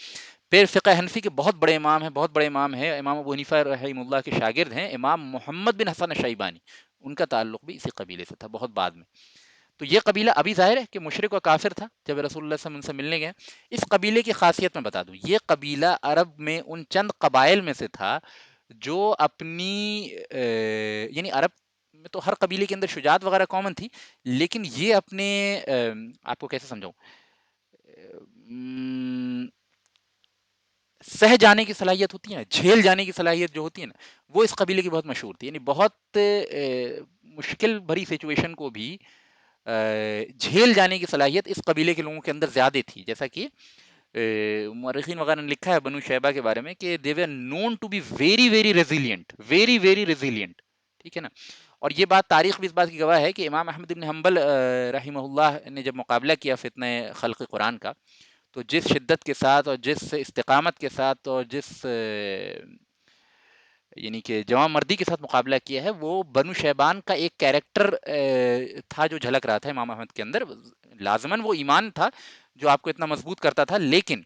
پھر فقہ حنفی کے بہت بڑے امام ہیں، بہت بڑے امام ہیں. امام ابو حنیفہ رحمہ اللہ کے شاگرد ہیں امام محمد بن حسن الشیبانی، ان کا تعلق بھی اسی قبیلے سے تھا بہت بعد میں. تو یہ قبیلہ ابھی ظاہر ہے کہ مشرک و کافر تھا جب رسول اللہ صلی اللہ علیہ وسلم ان سے ملنے گئے. اس قبیلے کی خاصیت میں بتا دوں، یہ قبیلہ عرب میں ان چند قبائل میں سے تھا جو اپنی یعنی عرب میں تو ہر قبیلے کے اندر شجاعت وغیرہ کامن تھی، لیکن یہ اپنے آپ کو کیسے سمجھاؤں، سہ جانے کی صلاحیت ہوتی ہے نا، جھیل جانے کی صلاحیت جو ہوتی ہے نا، وہ اس قبیلے کی بہت مشہور تھی. یعنی بہت مشکل بھری سچویشن کو بھی جھیل جانے کی صلاحیت اس قبیلے کے لوگوں کے اندر زیادہ تھی. جیسا کہ مورخین وغیرہ نے لکھا ہے بنو شیبہ کے بارے میں کہ they were known to be very very resilient, very very resilient. ٹھیک ہے نا. اور یہ بات تاریخ بھی اس بات کی گواہ ہے کہ امام احمد بن حنبل رحمہ اللہ نے جب مقابلہ کیا فتنہ خلق قرآن کا، تو جس شدت کے ساتھ اور جس استقامت کے ساتھ اور جس یعنی کہ جوان مردی کے ساتھ مقابلہ کیا ہے، وہ بنو شیبان کا ایک کیریکٹر تھا جو جھلک رہا تھا امام احمد کے اندر. لازماً وہ ایمان تھا جو آپ کو اتنا مضبوط کرتا تھا، لیکن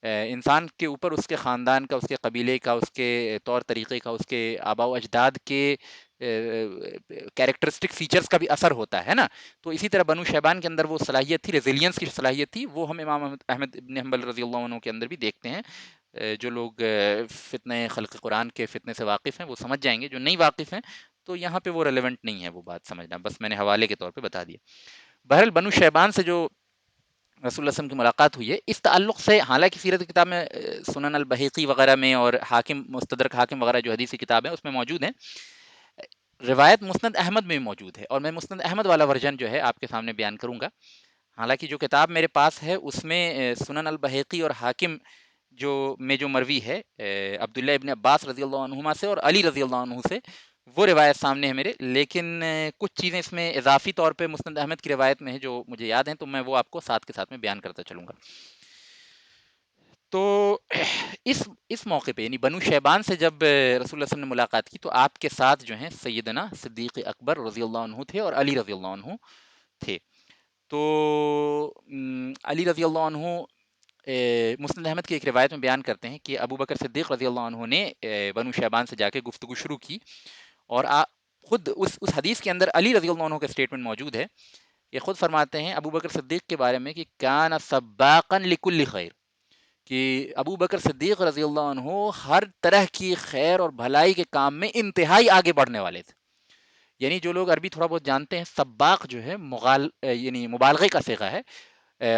انسان کے اوپر اس کے خاندان کا، اس کے قبیلے کا، اس کے طور طریقے کا، اس کے آباء و اجداد کے کیریکٹرسٹک فیچرز کا بھی اثر ہوتا ہے نا. تو اسی طرح بنو شیبان کے اندر وہ صلاحیت تھی، ریزیلینس کی صلاحیت تھی، وہ ہم امام احمد ابن حنبل رضی اللہ عنہ کے اندر بھی دیکھتے ہیں. جو لوگ فتنہ خلق قرآن کے فتنے سے واقف ہیں وہ سمجھ جائیں گے، جو نہیں واقف ہیں تو یہاں پہ وہ ریلیونٹ نہیں ہے وہ بات سمجھنا، بس میں نے حوالے کے طور پہ بتا دیا. بہرحال بنو شیبان سے جو رسول اللہ صلی اللہ علیہ وسلم کی ملاقات ہوئی ہے، اس تعلق سے حالانکہ سیرت کی کتاب میں سنن البہیقی وغیرہ میں اور حاکم مستدرک حاکم وغیرہ جو حدیثی کتاب ہے اس میں موجود ہیں، روایت مسند احمد میں بھی موجود ہے، اور میں مسند احمد والا ورژن جو ہے آپ کے سامنے بیان کروں گا۔ حالانکہ جو کتاب میرے پاس ہے اس میں سنن البہیقی اور حاکم جو مروی ہے عبداللہ ابن عباس رضی اللہ عنہما سے اور علی رضی اللہ عنہ سے، وہ روایت سامنے ہے میرے، لیکن کچھ چیزیں اس میں اضافی طور پہ مسند احمد کی روایت میں ہے جو مجھے یاد ہیں، تو میں وہ آپ کو ساتھ کے ساتھ میں بیان کرتا چلوں گا۔ تو اس موقع پہ یعنی بنو شیبان سے جب رسول اللہ صلی اللہ علیہ وسلم نے ملاقات کی تو آپ کے ساتھ جو ہیں سیدنا صدیق اکبر رضی اللہ عنہ تھے اور علی رضی اللہ عنہ تھے۔ تو علی رضی اللہ عنہ مسند احمد کی ایک روایت میں بیان کرتے ہیں کہ ابو بکر صدیق رضی اللہ عنہ نے بنو شیبان سے جا کے گفتگو شروع کی، اور خود اس حدیث کے اندر علی رضی اللہ عنہ کا اسٹیٹمنٹ موجود ہے، یہ خود فرماتے ہیں ابو بکر صدیق کے بارے میں کہ کان سباقا لکل خیر، کہ ابو بکر صدیق رضی اللہ عنہ ہر طرح کی خیر اور بھلائی کے کام میں انتہائی آگے بڑھنے والے تھے۔ یعنی جو لوگ عربی تھوڑا بہت جانتے ہیں، سباق جو ہے یعنی مبالغے کا صیغہ ہے،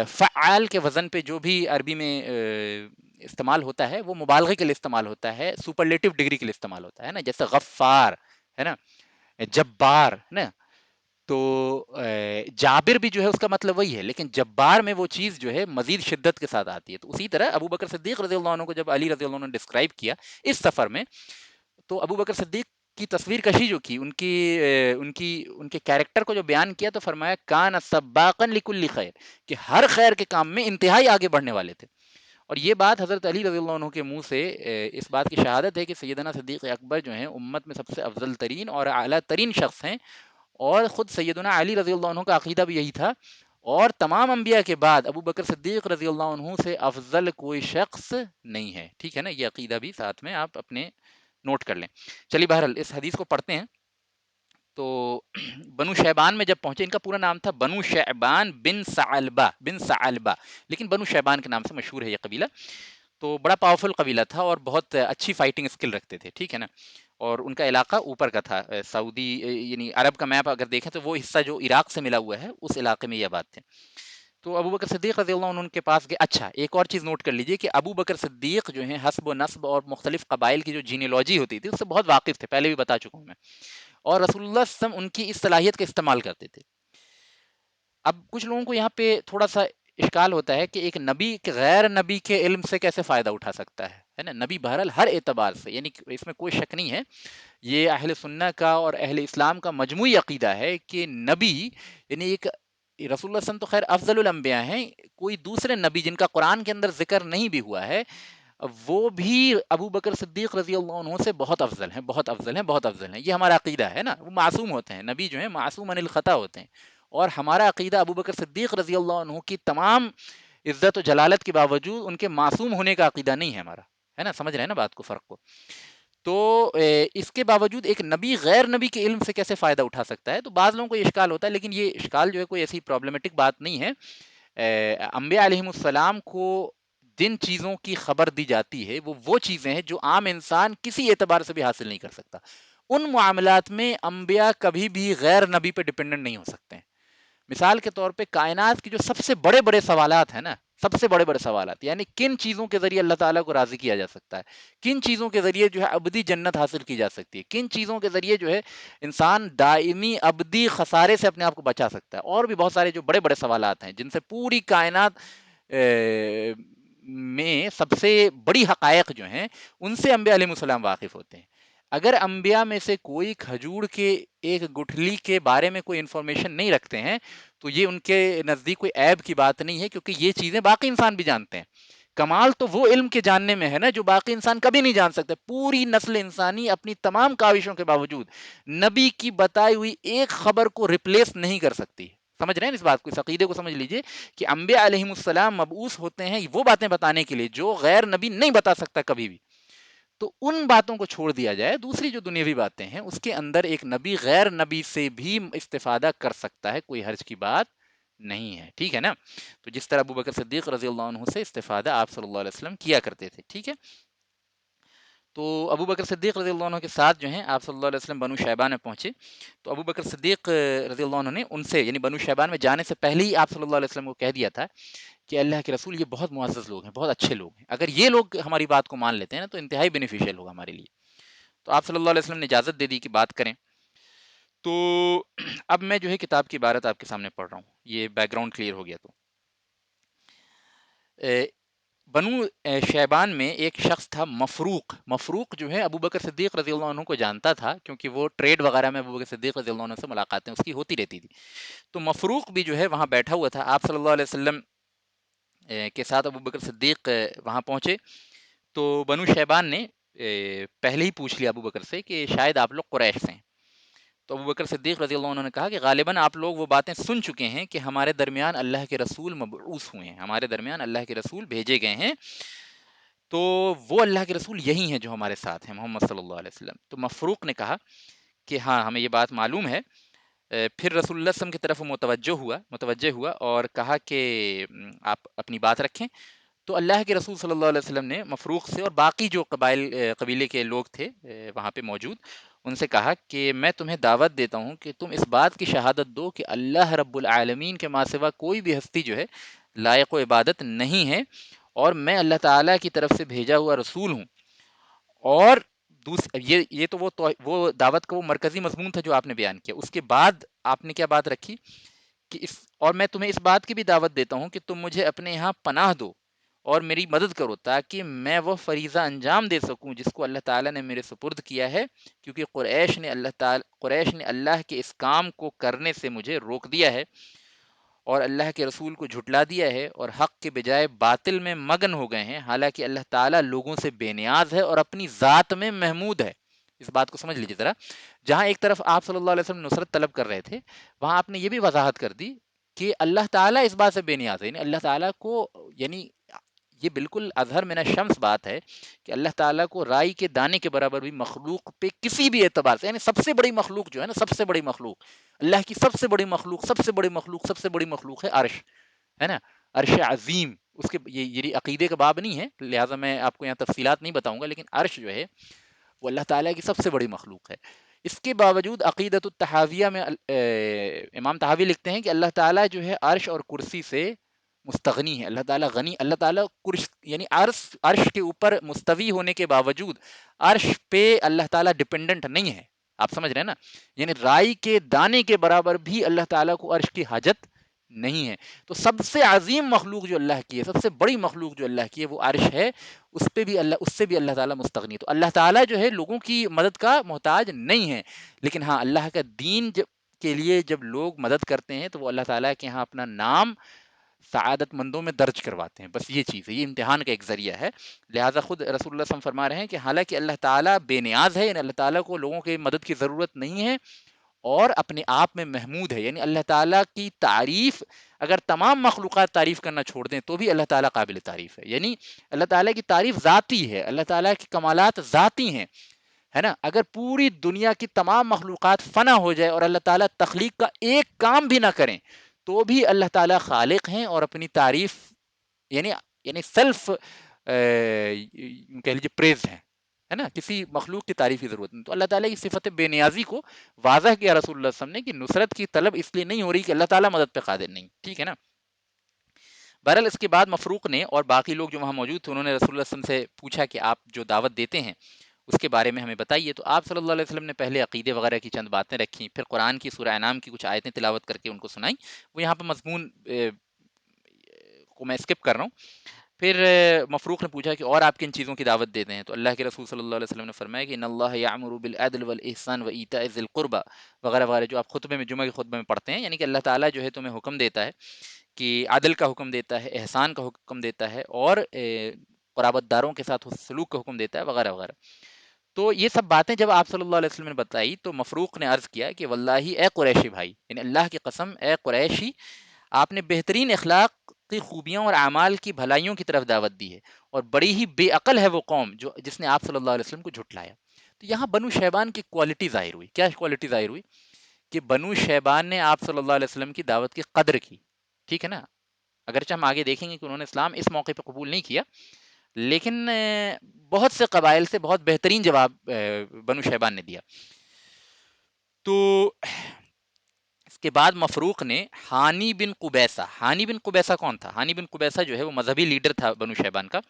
فعال کے وزن پہ جو بھی عربی میں استعمال ہوتا ہے وہ مبالغے کے لیے استعمال ہوتا ہے، سپرلیٹو ڈگری کے لیے استعمال ہوتا ہے نا، جیسے غفار ہے نا، جبار ہے نا، تو جابر بھی جو ہے اس کا مطلب وہی ہے، لیکن جبار میں وہ چیز جو ہے مزید شدت کے ساتھ آتی ہے۔ تو اسی طرح ابو بکر صدیق رضی اللہ عنہ کو جب علی رضی اللہ عنہ نے ڈسکرائب کیا اس سفر میں، تو ابو بکر صدیق کی تصویر کشی جو کی، ان کے کیریکٹر کو جو بیان کیا، تو فرمایا کان سباقا لکل خیر، کہ ہر خیر کے کام میں انتہائی آگے بڑھنے والے تھے۔ اور یہ بات حضرت علی رضی اللہ عنہ کے منہ سے اس بات کی شہادت ہے کہ سیدنا صدیق اکبر جو ہیں امت میں سب سے افضل ترین اور اعلیٰ ترین شخص ہیں، اور خود سیدنا علی رضی اللہ عنہ کا عقیدہ بھی یہی تھا، اور تمام انبیاء کے بعد ابو بکر صدیق رضی اللہ عنہ سے افضل کوئی شخص نہیں ہے، ٹھیک ہے نا، یہ عقیدہ بھی ساتھ میں آپ اپنے نوٹ کر لیں۔ چلیے بہرحال اس حدیث کو پڑھتے ہیں۔ تو بنو شیبان میں جب پہنچے، ان کا پورا نام تھا بنو شیبان بن ثعلبہ، لیکن بنو شیبان کے نام سے مشہور ہے یہ قبیلہ۔ تو بڑا پاورفل قبیلہ تھا اور بہت اچھی فائٹنگ اسکل رکھتے تھے، ٹھیک ہے نا، اور ان کا علاقہ اوپر کا تھا، سعودی یعنی عرب کا میپ اگر دیکھیں تو وہ حصہ جو عراق سے ملا ہوا ہے اس علاقے میں یہ بات تھے۔ تو ابو بکر صدیق رضی اللہ عنہ ان کے پاس گئے۔ اچھا ایک اور چیز نوٹ کر لیجئے کہ ابو بکر صدیق جو ہیں حسب و نسب اور مختلف قبائل کی جو جینیالوجی ہوتی تھی اس سے بہت واقف تھے، پہلے بھی بتا چکا ہوں میں، اور رسول اللہ صلی اللہ علیہ وسلم ان کی اس صلاحیت کا استعمال کرتے تھے۔ اب کچھ لوگوں کو یہاں پہ تھوڑا سا اشکال ہوتا ہے کہ ایک نبی غیر نبی کے علم سے کیسے فائدہ اٹھا سکتا ہے نا، نبی بہرحال ہر اعتبار سے، یعنی اس میں کوئی شک نہیں ہے، یہ اہل سنہ کا اور اہل اسلام کا مجموعی عقیدہ ہے کہ نبی یعنی ایک رسول اللہ صلی اللہ علیہ وسلم تو خیر افضل الانبیاء ہیں، کوئی دوسرے نبی جن کا قرآن کے اندر ذکر نہیں بھی ہوا ہے وہ بھی ابو بکر صدیق رضی اللہ عنہ سے بہت افضل ہیں، بہت افضل ہیں، بہت افضل ہیں، یہ ہمارا عقیدہ ہے نا، وہ معصوم ہوتے ہیں، نبی جو ہیں معصوم عن الخطا ہوتے ہیں، اور ہمارا عقیدہ ابو بکر صدیق رضی اللہ عنہ کی تمام عزت و جلالت کے باوجود ان کے معصوم ہونے کا عقیدہ نہیں ہے ہمارا، ہے نا، سمجھ رہے ہیں نا بات کو، فرق کو۔ تو اس کے باوجود ایک نبی غیر نبی کے علم سے کیسے فائدہ اٹھا سکتا ہے، تو بعض لوگوں کو یہ اشکال ہوتا ہے، لیکن یہ اشکال جو ہے کوئی ایسی پرابلمٹک بات نہیں ہے۔ انبیاء علیہم السلام کو جن چیزوں کی خبر دی جاتی ہے وہ چیزیں ہیں جو عام انسان کسی اعتبار سے بھی حاصل نہیں کر سکتا، ان معاملات میں انبیاء کبھی بھی غیر نبی پہ ڈیپینڈنٹ نہیں ہو سکتے ہیں۔ مثال کے طور پہ کائنات کی جو سب سے بڑے بڑے سوالات ہیں نا، سب سے بڑے بڑے سوالات، یعنی کن چیزوں کے ذریعے اللہ تعالیٰ کو راضی کیا جا سکتا ہے، کن چیزوں کے ذریعے جو ہے ابدی جنت حاصل کی جا سکتی ہے، کن چیزوں کے ذریعے جو ہے انسان دائمی ابدی خسارے سے اپنے آپ کو بچا سکتا ہے، اور بھی بہت سارے جو بڑے بڑے سوالات ہیں جن سے پوری کائنات میں سب سے بڑی حقائق جو ہیں ان سے انبیاء علیہ السلام واقف ہوتے ہیں۔ اگر انبیاء میں سے کوئی کھجور کے ایک گٹھلی کے بارے میں کوئی انفارمیشن نہیں رکھتے ہیں تو یہ ان کے نزدیک کوئی عیب کی بات نہیں ہے، کیونکہ یہ چیزیں باقی انسان بھی جانتے ہیں۔ کمال تو وہ علم کے جاننے میں ہے نا جو باقی انسان کبھی نہیں جان سکتے، پوری نسل انسانی اپنی تمام کاوشوں کے باوجود نبی کی بتائی ہوئی ایک خبر کو ریپلیس نہیں کر سکتی۔ سمجھ رہے ہیں اس بات کو، اس عقیدے کو سمجھ لیجئے کہ انبیاء علیہم السلام مبعوث ہوتے ہیں وہ باتیں بتانے کے لیے جو غیر نبی نہیں بتا سکتا کبھی بھی، تو ان باتوں کو چھوڑ دیا جائے، دوسری جو دنیاوی باتیں ہیں اس کے اندر ایک نبی غیر نبی سے بھی استفادہ کر سکتا ہے، کوئی حرج کی بات نہیں ہے، ٹھیک ہے نا۔ تو جس طرح ابو بکر صدیق رضی اللہ عنہ سے استفادہ آپ صلی اللہ علیہ وسلم کیا کرتے تھے، ٹھیک ہے۔ تو ابو بکر صدیق رضی اللہ عنہ کے ساتھ جو ہیں آپ صلی اللہ علیہ وسلم بنو شیبان میں پہنچے، تو ابو بکر صدیق رضی اللہ عنہ نے ان سے یعنی بنو شیبان میں جانے سے پہلے ہی آپ صلی اللہ علیہ وسلم کو کہہ دیا تھا کہ اللہ کے رسول یہ بہت معزز لوگ ہیں، بہت اچھے لوگ ہیں، اگر یہ لوگ ہماری بات کو مان لیتے ہیں نا تو انتہائی بینیفیشیل ہوگا ہمارے لیے۔ تو آپ صلی اللہ علیہ وسلم نے اجازت دے دی کہ بات کریں۔ تو اب میں جو ہے کتاب کی عبارت آپ کے سامنے پڑھ رہا ہوں، یہ بیک گراؤنڈ کلیئر ہو گیا تو بنو شیبان میں ایک شخص تھا مفروق جو ہے ابو بکر صدیق رضی اللہ عنہ کو جانتا تھا، کیونکہ وہ ٹریڈ وغیرہ میں ابو بکر صدیق رضی اللہ عنہ سے ملاقاتیں اس کی ہوتی رہتی تھی۔ تو مفروق بھی جو ہے وہاں بیٹھا ہوا تھا، آپ صلی اللہ علیہ وسلم کے ساتھ ابو بکر صدیق وہاں پہنچے تو بنو شیبان نے پہلے ہی پوچھ لیا ابو بکر سے کہ شاید آپ لوگ قریش سے ہیں۔ تو ابو بکر صدیق رضی اللہ عنہ نے کہا کہ غالباً آپ لوگ وہ باتیں سن چکے ہیں کہ ہمارے درمیان اللہ کے رسول مبعوث ہوئے ہیں، ہمارے درمیان اللہ کے رسول بھیجے گئے ہیں، تو وہ اللہ کے رسول یہی ہیں جو ہمارے ساتھ ہیں، محمد صلی اللہ علیہ وسلم۔ تو مفروق نے کہا کہ ہاں ہمیں یہ بات معلوم ہے۔ پھر رسول اللہ صلی اللہ علیہ وسلم کی طرف متوجہ ہوا اور کہا کہ آپ اپنی بات رکھیں۔ تو اللہ کے رسول صلی اللہ علیہ وسلم نے مفروق سے اور باقی جو قبیلے کے لوگ تھے وہاں پہ موجود، ان سے کہا کہ میں تمہیں دعوت دیتا ہوں کہ تم اس بات کی شہادت دو کہ اللہ رب العالمین کے ماں سوا کوئی بھی ہستی جو ہے لائق و عبادت نہیں ہے، اور میں اللہ تعالیٰ کی طرف سے بھیجا ہوا رسول ہوں۔ اور یہ تو وہ دعوت کا وہ مرکزی مضمون تھا جو آپ نے بیان کیا۔ اس کے بعد آپ نے کیا بات رکھی کہ اور میں تمہیں اس بات کی بھی دعوت دیتا ہوں کہ تم مجھے اپنے یہاں پناہ دو اور میری مدد کرو تاکہ میں وہ فریضہ انجام دے سکوں جس کو اللہ تعالیٰ نے میرے سپرد کیا ہے، کیونکہ قریش نے اللہ کے اس کام کو کرنے سے مجھے روک دیا ہے اور اللہ کے رسول کو جھٹلا دیا ہے اور حق کے بجائے باطل میں مگن ہو گئے ہیں، حالانکہ اللہ تعالیٰ لوگوں سے بے نیاز ہے اور اپنی ذات میں محمود ہے۔ اس بات کو سمجھ لیجیے ذرا، جہاں ایک طرف آپ صلی اللہ علیہ وسلم نصرت طلب کر رہے تھے، وہاں آپ نے یہ بھی وضاحت کر دی کہ اللہ تعالیٰ اس بات سے بے نیاز ہے، یعنی اللہ تعالیٰ کو یعنی یہ بالکل اظہر من الشمس بات ہے کہ اللہ تعالیٰ کو رائی کے دانے کے برابر بھی مخلوق پہ کسی بھی اعتبار سے، یعنی سب سے بڑی مخلوق جو ہے نا، سب سے بڑی مخلوق اللہ کی سب سے بڑی مخلوق ہے عرش، ہے نا، عرش عظیم۔ اس کے یہ عقیدے کا باب نہیں ہے، لہٰذا میں آپ کو یہاں تفصیلات نہیں بتاؤں گا، لیکن عرش جو ہے وہ اللہ تعالیٰ کی سب سے بڑی مخلوق ہے۔ اس کے باوجود عقیدۃ التحاویہ میں امام تحاوی لکھتے ہیں کہ اللہ تعالیٰ جو ہے عرش اور کرسی سے مستغنی ہے، اللہ تعالیٰ غنی، اللہ تعالیٰ یعنی عرش کے اوپر مستوی ہونے کے باوجود عرش پہ اللہ تعالیٰ ڈپینڈنٹ نہیں ہے، آپ سمجھ رہے ہیں نا، یعنی رائی کے دانے کے برابر بھی اللہ تعالیٰ کو عرش کی حاجت نہیں ہے۔ تو سب سے عظیم مخلوق جو اللہ کی ہے، سب سے بڑی مخلوق جو اللہ کی ہے وہ عرش ہے، اس سے بھی اللہ تعالیٰ مستغنی ہے۔ تو اللہ تعالیٰ جو ہے لوگوں کی مدد کا محتاج نہیں ہے، لیکن ہاں اللہ کا دین کے لیے جب لوگ مدد کرتے ہیں تو وہ اللہ تعالیٰ کے ہاں اپنا نام سعادت مندوں میں درج کرواتے ہیں، بس یہ چیز ہے، یہ امتحان کا ایک ذریعہ ہے۔ لہٰذا خود رسول اللہ صلی اللہ علیہ وسلم فرما رہے ہیں کہ حالانکہ اللہ تعالیٰ بے نیاز ہے، یعنی اللہ تعالیٰ کو لوگوں کی مدد کی ضرورت نہیں ہے، اور اپنے آپ میں محمود ہے، یعنی اللہ تعالیٰ کی تعریف اگر تمام مخلوقات تعریف کرنا چھوڑ دیں تو بھی اللہ تعالیٰ قابل تعریف ہے، یعنی اللہ تعالیٰ کی تعریف ذاتی ہے، اللہ تعالیٰ کی کمالات ذاتی ہیں، ہے نا۔ اگر پوری دنیا کی تمام مخلوقات فنا ہو جائے اور اللہ تعالیٰ تخلیق کا ایک کام بھی نہ کریں تو بھی اللہ تعالیٰ خالق ہیں اور اپنی تعریف یعنی سیلف کہہ لیجیے پریز ہے نا، کسی مخلوق کی تعریف کی ضرورت نہیں۔ تو اللہ تعالیٰ کی صفت بے نیازی کو واضح کیا رسول اللہ صلی اللہ علیہ وسلم نے کہ نصرت کی طلب اس لیے نہیں ہو رہی کہ اللہ تعالیٰ مدد پہ قادر نہیں، ٹھیک ہے نا۔ بہرحال اس کے بعد مفروق نے اور باقی لوگ جو وہاں موجود تھے انہوں نے رسول اللہ صلی اللہ علیہ وسلم سے پوچھا کہ آپ جو دعوت دیتے ہیں اس کے بارے میں ہمیں بتائیے۔ تو آپ صلی اللہ علیہ وسلم نے پہلے عقیدے وغیرہ کی چند باتیں رکھیں، پھر قرآن کی سورہ انعام کی کچھ آیتیں تلاوت کر کے ان کو سنائیں، وہ یہاں پہ مضمون کو میں اسکپ کر رہا ہوں۔ پھر مفروق نے پوچھا کہ اور آپ کن چیزوں کی دعوت دیتے ہیں؟ تو اللہ کے رسول صلی اللہ علیہ وسلم نے فرمایا کہ ان اللہ یامر بالعدل والاحسان وایتاء ذی القربى وغیرہ وغیرہ، جو آپ خطبے میں جمعہ کے خطبے میں پڑھتے ہیں، یعنی کہ اللہ تعالیٰ جو ہے تمہیں حکم دیتا ہے کہ عدل کا حکم دیتا ہے، احسان کا حکم دیتا ہے، اور قرابت داروں کے ساتھ سلوک کا حکم دیتا ہے، وغیرہ وغیرہ۔ تو یہ سب باتیں جب آپ صلی اللہ علیہ وسلم نے بتائی تو مفروق نے عرض کیا کہ واللہ اے قریشی بھائی، یعنی اللہ کی قسم اے قریشی، آپ نے بہترین اخلاق کی خوبیوں اور اعمال کی بھلائیوں کی طرف دعوت دی ہے، اور بڑی ہی بے عقل ہے وہ قوم جس نے آپ صلی اللہ علیہ وسلم کو جھٹلایا۔ تو یہاں بنو شیبان کی کوالٹی ظاہر ہوئی، کیا کوالٹی ظاہر ہوئی؟ کہ بنو شیبان نے آپ صلی اللہ علیہ وسلم کی دعوت کی قدر کی، ٹھیک ہے نا، اگرچہ ہم آگے دیکھیں گے کہ انہوں نے اسلام اس موقع پہ قبول نہیں کیا، لیکن بہت سے قبائل سے بہت بہترین جواب بنو شیبان نے دیا. تو اس کے بعد مفروق نے ہانی بن قبیسہ کون تھا؟ ہانی بن قبیسہ جو ہے وہ مذہبی لیڈر تھا بنو شیبان کا.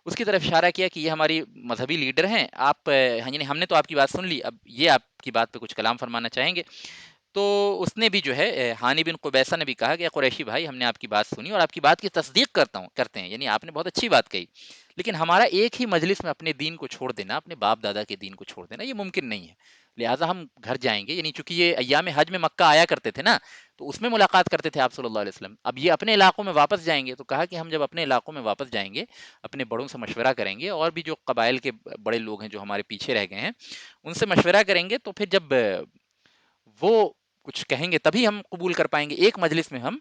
اس کی طرف اشارہ کیا کہ یہ ہماری مذہبی لیڈر ہیں، آپ یعنی ہم نے تو آپ کی بات سن لی، اب یہ آپ کی بات پہ کچھ کلام فرمانا چاہیں گے. تو اس نے بھی جو ہے ہانی بن قبیسہ نے بھی کہا کہ قریشی بھائی، ہم نے آپ کی بات سنی اور آپ کی بات کی تصدیق کرتے ہیں، یعنی آپ نے بہت اچھی بات کہی، لیکن ہمارا ایک ہی مجلس میں اپنے دین کو چھوڑ دینا، اپنے باپ دادا کے دین کو چھوڑ دینا، یہ ممکن نہیں ہے. لہٰذا ہم گھر جائیں گے. یعنی چونکہ یہ ایام حج میں مکہ آیا کرتے تھے نا، تو اس میں ملاقات کرتے تھے آپ صلی اللہ علیہ وسلم. اب یہ اپنے علاقوں میں واپس جائیں گے، تو کہا کہ ہم جب اپنے علاقوں میں واپس جائیں گے، اپنے بڑوں سے مشورہ کریں گے، اور بھی جو قبائل کے بڑے لوگ ہیں جو ہمارے پیچھے رہ گئے ہیں ان سے مشورہ کریں گے، تو پھر جب وہ کچھ کہیں گے تبھی ہم قبول کر پائیں گے. ایک مجلس میں ہم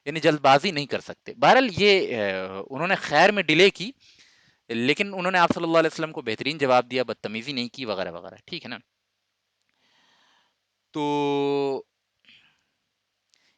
یعنی جلد بازی نہیں کر سکتے. بہرحال یہ انہوں نے خیر میں ڈیلے کی، لیکن انہوں نے آپ صلی اللہ علیہ وسلم کو بہترین جواب دیا، بدتمیزی نہیں کی وغیرہ وغیرہ. ٹھیک ہے نا. تو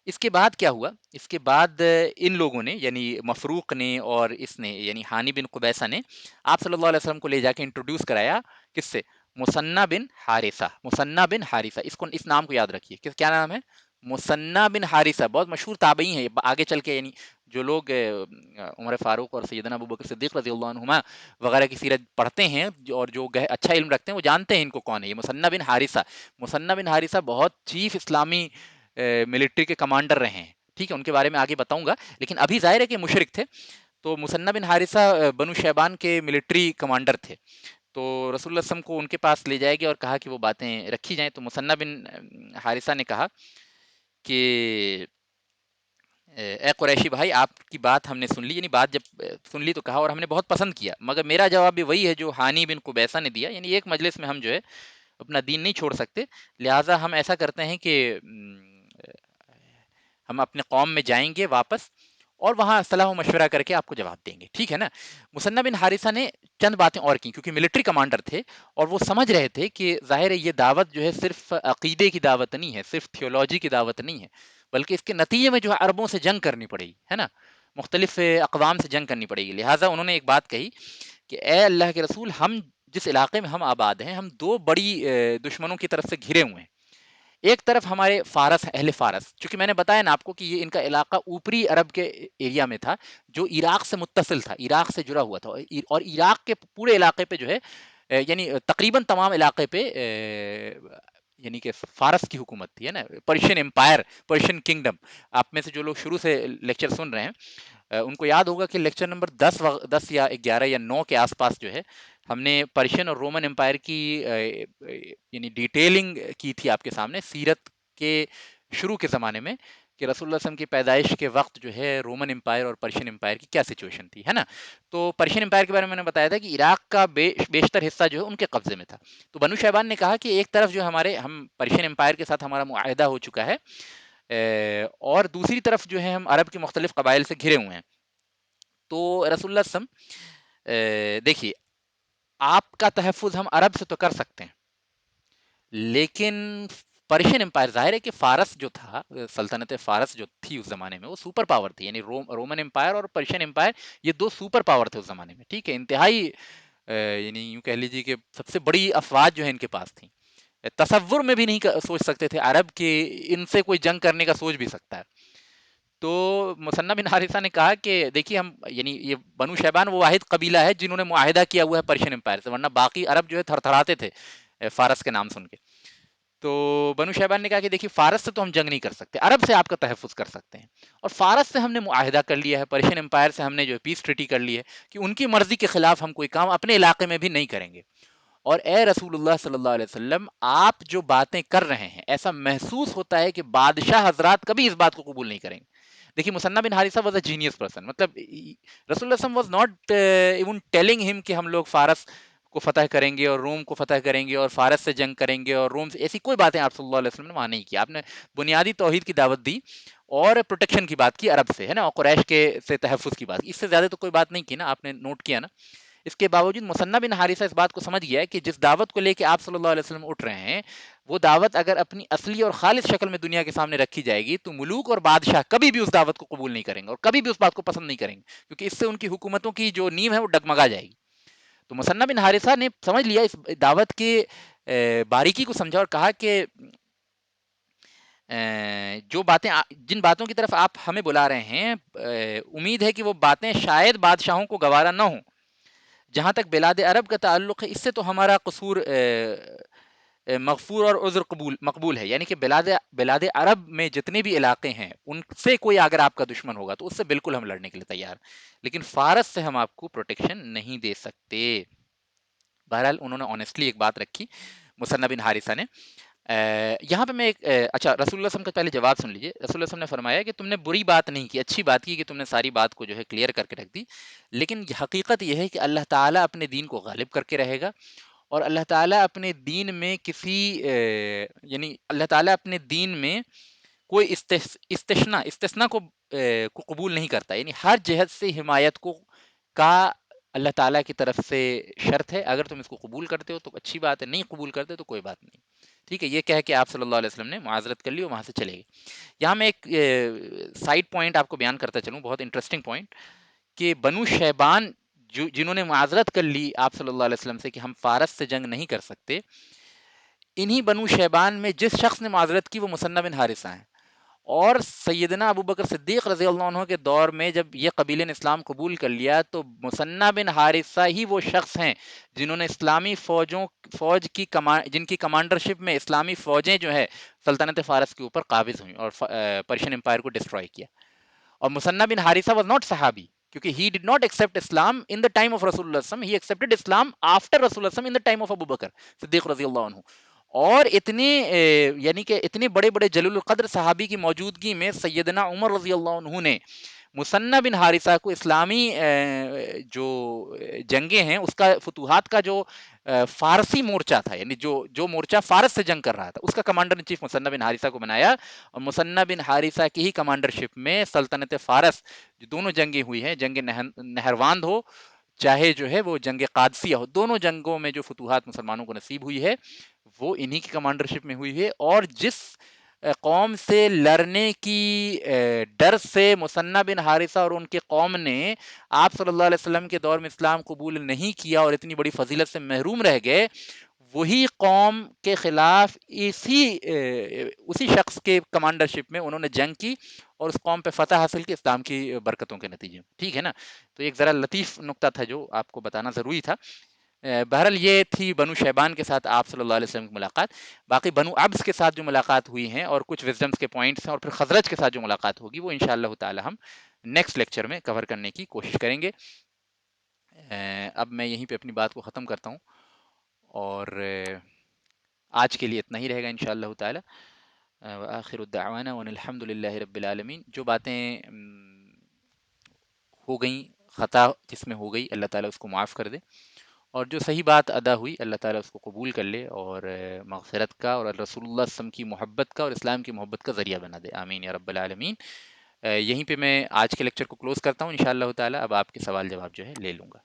اس کے بعد کیا ہوا؟ اس کے بعد ان لوگوں نے یعنی مفروق نے اور اس نے یعنی ہانی بن قبیسہ نے آپ صلی اللہ علیہ وسلم کو لے جا کے انٹروڈیوس کرایا. کس سے؟ مثنیٰ بن حارثہ. اس نام کو یاد رکھیے. کیا نام ہے؟ مثنیٰ بن حارثہ. بہت مشہور تابعی ہیں. آگے چل کے یعنی جو لوگ عمر فاروق اور سیدنا ابوبکر صدیق رضی اللہ عنہما وغیرہ کی سیرت پڑھتے ہیں اور جو اچھا علم رکھتے ہیں وہ جانتے ہیں ان کو کون ہے. یہ مثنیٰ بن حارثہ. مثنیٰ بن حارثہ بہت چیف اسلامی ملٹری کے کمانڈر رہے ہیں. ٹھیک ہے، ان کے بارے میں آگے بتاؤں گا، لیکن ابھی ظاہر ہے کہ مشرک تھے. تو مثنیٰ بن حارثہ بنو شیبان کے ملٹری کمانڈر تھے. تو رسول اللہ صلی اللہ علیہ وسلم کو ان کے پاس لے جائے گی اور کہا کہ وہ باتیں رکھی جائیں. تو مثنیٰ بن حارثہ نے کہا کہ اے قریشی بھائی، آپ کی بات ہم نے سن لی. یعنی بات جب سن لی تو کہا اور ہم نے بہت پسند کیا، مگر میرا جواب بھی وہی ہے جو ہانی بن قبیسہ نے دیا. یعنی ایک مجلس میں ہم جو ہے اپنا دین نہیں چھوڑ سکتے، لہٰذا ہم ایسا کرتے ہیں کہ ہم اپنے قوم میں جائیں گے واپس اور وہاں صلاح و مشورہ کر کے آپ کو جواب دیں گے. ٹھیک ہے نا. مثنیٰ بن حارثہ نے چند باتیں اور کی، کیونکہ ملٹری کمانڈر تھے اور وہ سمجھ رہے تھے کہ ظاہر ہے یہ دعوت جو ہے صرف عقیدے کی دعوت نہیں ہے، صرف تھیولوجی کی دعوت نہیں ہے، بلکہ اس کے نتیجے میں جو ہے عربوں سے جنگ کرنی پڑے گی، ہے نا، مختلف اقوام سے جنگ کرنی پڑے گی. لہٰذا انہوں نے ایک بات کہی کہ اے اللہ کے رسول، ہم جس علاقے میں ہم آباد ہیں، ہم دو بڑی دشمنوں کی طرف سے گھرے ہوئے ہیں. ایک طرف ہمارے فارس، اہل فارس، چونکہ میں نے بتایا نا آپ کو کہ یہ ان کا علاقہ اوپری عرب کے ایریا میں تھا جو عراق سے متصل تھا، عراق سے جڑا ہوا تھا، اور عراق کے پورے علاقے پہ جو ہے یعنی تقریباً تمام علاقے پہ یعنی کہ فارس کی حکومت تھی، ہے نا، پرشین امپائر، پرشین کنگڈم. آپ میں سے جو لوگ شروع سے لیکچر سن رہے ہیں ان کو یاد ہوگا کہ لیکچر نمبر 10 یا 11 یا 9 کے آس پاس جو ہے ہم نے پرشین اور رومن امپائر کی یعنی ڈیٹیلنگ کی تھی آپ کے سامنے، سیرت کے شروع کے زمانے میں، کہ رسول اللہ صلی اللہ علیہ وسلم کی پیدائش کے وقت جو ہے رومن امپائر اور پرشین امپائر کی کیا سچویشن تھی، ہے نا. تو پرشین امپائر کے بارے میں نے بتایا تھا کہ عراق کا بیشتر حصہ جو ہے ان کے قبضے میں تھا. تو بنو شیبان نے کہا کہ ایک طرف جو ہم پرشین امپائر کے ساتھ ہمارا معاہدہ ہو چکا ہے، اور دوسری طرف جو ہے ہم عرب کے مختلف قبائل سے گھرے ہوئے ہیں. تو رسول اللہ صلی اللہ علیہ وسلم دیکھیے، آپ کا تحفظ ہم عرب سے تو کر سکتے ہیں، لیکن پرشین امپائر، ظاہر ہے کہ فارس جو تھا، سلطنت فارس جو تھی اس زمانے میں، وہ سپر پاور تھی. یعنی رومن امپائر اور پرشین امپائر یہ دو سپر پاور تھے اس زمانے میں. ٹھیک ہے، انتہائی یعنی یوں کہہ لیجیے کہ سب سے بڑی افواج جو ہے ان کے پاس تھیں. تصور میں بھی نہیں سوچ سکتے تھے عرب کہ ان سے کوئی جنگ کرنے کا سوچ بھی سکتا ہے. تو مثنیٰ بن حارثہ نے کہا کہ دیکھیے، ہم یعنی یہ بنو شیبان وہ واحد قبیلہ ہے جنہوں نے معاہدہ کیا ہوا ہے پرشین امپائر سے، ورنہ باقی عرب جو ہے تھر تھراتے تھے فارس کے نام سن کے. تو بنو شیبان نے کہا کہ دیکھیے، فارس سے تو ہم جنگ نہیں کر سکتے، عرب سے آپ کا تحفظ کر سکتے ہیں، اور فارس سے ہم نے معاہدہ کر لیا ہے، پرشین امپائر سے ہم نے جو پیس ٹریٹی کر لی ہے کہ ان کی مرضی کے خلاف ہم کوئی کام اپنے علاقے میں بھی نہیں کریں گے. اور اے رسول اللہ صلی اللہ علیہ وسلم، آپ جو باتیں کر رہے ہیں ایسا محسوس ہوتا ہے کہ بادشاہ حضرات کبھی اس بات کو قبول نہیں کریں گے. دیکھیے، مثنیٰ بن حارثہ واز اے جینیس پرسن. مطلب رسول اللہ صلی اللہ علیہ وسلم واز ناٹ ایون ٹیلنگ ہم کہ ہم لوگ فارس کو فتح کریں گے اور روم کو فتح کریں گے اور فارس سے جنگ کریں گے اور روم سے، ایسی کوئی باتیں آپ صلی اللہ علیہ وسلم نے وہاں نہیں کی. آپ نے بنیادی توحید کی دعوت دی اور پروٹیکشن کی بات کی عرب سے، ہے نا، اور قریش کے سے تحفظ کی بات کی. اس سے زیادہ تو کوئی بات نہیں کی نا. آپ نے نوٹ کیا نا اس کے باوجود مثنہ بن حارثہ اس بات کو سمجھ گیا کہ جس دعوت کو لے کے آپ صلی اللہ علیہ وسلم اٹھ رہے ہیں وہ دعوت اگر اپنی اصلی اور خالص شکل میں دنیا کے سامنے رکھی جائے گی تو ملوک اور بادشاہ کبھی بھی اس دعوت کو قبول نہیں کریں گے اور کبھی بھی اس بات کو پسند نہیں کریں گے، کیونکہ اس سے ان کی حکومتوں کی جو نیو ہے وہ ڈگمگا جائے گی۔ تو مثنہ بن حارثہ نے سمجھ لیا اس دعوت کے باریکی کو، سمجھا اور کہا کہ جو باتیں جن باتوں کی طرف آپ ہمیں بلا رہے ہیں امید ہے کہ وہ باتیں شاید بادشاہوں کو گوارا نہ ہوں۔ جہاں تک بلاد عرب کا تعلق ہے اس سے تو ہمارا قصور مغفور اور عذر مقبول ہے، یعنی کہ بلاد عرب میں جتنے بھی علاقے ہیں ان سے کوئی اگر آپ کا دشمن ہوگا تو اس سے بالکل ہم لڑنے کے لیے تیار، لیکن فارس سے ہم آپ کو پروٹیکشن نہیں دے سکتے۔ بہرحال انہوں نے آنیسٹلی ایک بات رکھی مثنہ بن حارثہ نے۔ یہاں پہ میں ایک اچھا رسول اللہ صلی اللہ علیہ وسلم کا پہلے جواب سن لیجئے۔ رسول اللہ صلی اللہ علیہ وسلم نے فرمایا کہ تم نے بری بات نہیں کی، اچھی بات کی کہ تم نے ساری بات کو جو ہے کلیئر کر کے رکھ دی، لیکن حقیقت یہ ہے کہ اللہ تعالیٰ اپنے دین کو غالب کر کے رہے گا، اور اللہ تعالیٰ اپنے دین میں یعنی اللہ تعالیٰ اپنے دین میں کوئی استثناء کو قبول نہیں کرتا، یعنی ہر جہت سے حمایت کا اللہ تعالیٰ کی طرف سے شرط ہے، اگر تم اس کو قبول کرتے ہو تو اچھی بات ہے، نہیں قبول کرتے تو کوئی بات نہیں۔ ٹھیک ہے، یہ کہہ کے آپ صلی اللہ علیہ وسلم نے معذرت کر لی اور وہاں سے چلے گئے۔ یہاں میں ایک سائڈ پوائنٹ آپ کو بیان کرتا چلوں، بہت انٹرسٹنگ پوائنٹ، کہ بنو شیبان جنہوں نے معذرت کر لی آپ صلی اللہ علیہ وسلم سے کہ ہم فارس سے جنگ نہیں کر سکتے، انہی بنو شیبان میں جس شخص نے معذرت کی وہ مثنہ بن حارثہ ہیں، اور سیدنا ابو بکر صدیق رضی اللہ عنہ کے دور میں جب یہ قبیلے نے اسلام قبول کر لیا تو مثنہ بن حارثہ ہی وہ شخص ہیں جنہوں نے اسلامی فوج کی جن کی کمانڈرشپ میں اسلامی فوجیں جو ہے سلطنت فارس کے اوپر قابض ہوئیں اور پرشین امپائر کو ڈسٹروائے کیا۔ اور مثنہ بن حارثہ واز ناٹ صحابی، کیونکہ he did not accept Islam in the time of رسول اللہ صلی اللہ علیہ وسلم، he accepted Islam after رسول اللہ صلی اللہ علیہ وسلم in the time of ابو بکر صدیق رضی اللہ عنہ۔ اور یعنی کہ اتنے بڑے بڑے جلیل القدر صحابی کی موجودگی میں سیدنا عمر رضی اللہ عنہ نے مثنہ بن حارثہ کو اسلامی جو جنگیں ہیں اس کا فتوحات کا جو فارسی مورچہ تھا، یعنی جو مورچہ فارس سے جنگ کر رہا تھا اس کا کمانڈر ان چیف مثنہ بن حارثہ کو بنایا، اور مثنہ بن حارثہ کی ہی کمانڈرشپ میں سلطنت فارس جو دونوں جنگیں ہوئی ہیں، جنگ نہرواند ہو چاہے جو ہے وہ جنگ قادسیہ ہو، دونوں جنگوں میں جو فتوحات مسلمانوں کو نصیب ہوئی ہے وہ انہی کی کمانڈرشپ میں ہوئی ہے۔ اور جس قوم سے لڑنے کی ڈر سے مثنہ بن حارثہ اور ان کے قوم نے آپ صلی اللہ علیہ وسلم کے دور میں اسلام قبول نہیں کیا اور اتنی بڑی فضیلت سے محروم رہ گئے، وہی قوم کے خلاف اسی شخص کے کمانڈرشپ میں انہوں نے جنگ کی اور اس قوم پہ فتح حاصل کی اسلام کی برکتوں کے نتیجے میں۔ ٹھیک ہے نا، تو ایک ذرا لطیف نکتہ تھا جو آپ کو بتانا ضروری تھا۔ بہرحال یہ تھی بنو شیبان کے ساتھ آپ صلی اللہ علیہ وسلم کی ملاقات۔ باقی بنو عبس کے ساتھ جو ملاقات ہوئی ہیں اور کچھ وزڈمز کے پوائنٹس ہیں، اور پھر خزرج کے ساتھ جو ملاقات ہوگی وہ انشاءاللہ تعالی ہم نیکسٹ لیکچر میں کور کرنے کی کوشش کریں گے۔ اب میں یہیں پہ اپنی بات کو ختم کرتا ہوں، اور آج کے لیے اتنا ہی رہے گا انشاءاللہ تعالی۔ وآخر الدعوانا وان الحمد للہ رب العالمین۔ جو باتیں ہو گئیں، خطا جس میں ہو گئی، اللہ تعالیٰ اس کو معاف کر دے، اور جو صحیح بات ادا ہوئی اللہ تعالیٰ اس کو قبول کر لے اور مغفرت کا اور رسول اللہ صلی اللہ علیہ وسلم کی محبت کا اور اسلام کی محبت کا ذریعہ بنا دے، آمین یا رب العالمین۔ یہیں پہ میں آج کے لیکچر کو کلوز کرتا ہوں انشاءاللہ تعالیٰ۔ اب آپ کے سوال جواب جو ہے لے لوں گا۔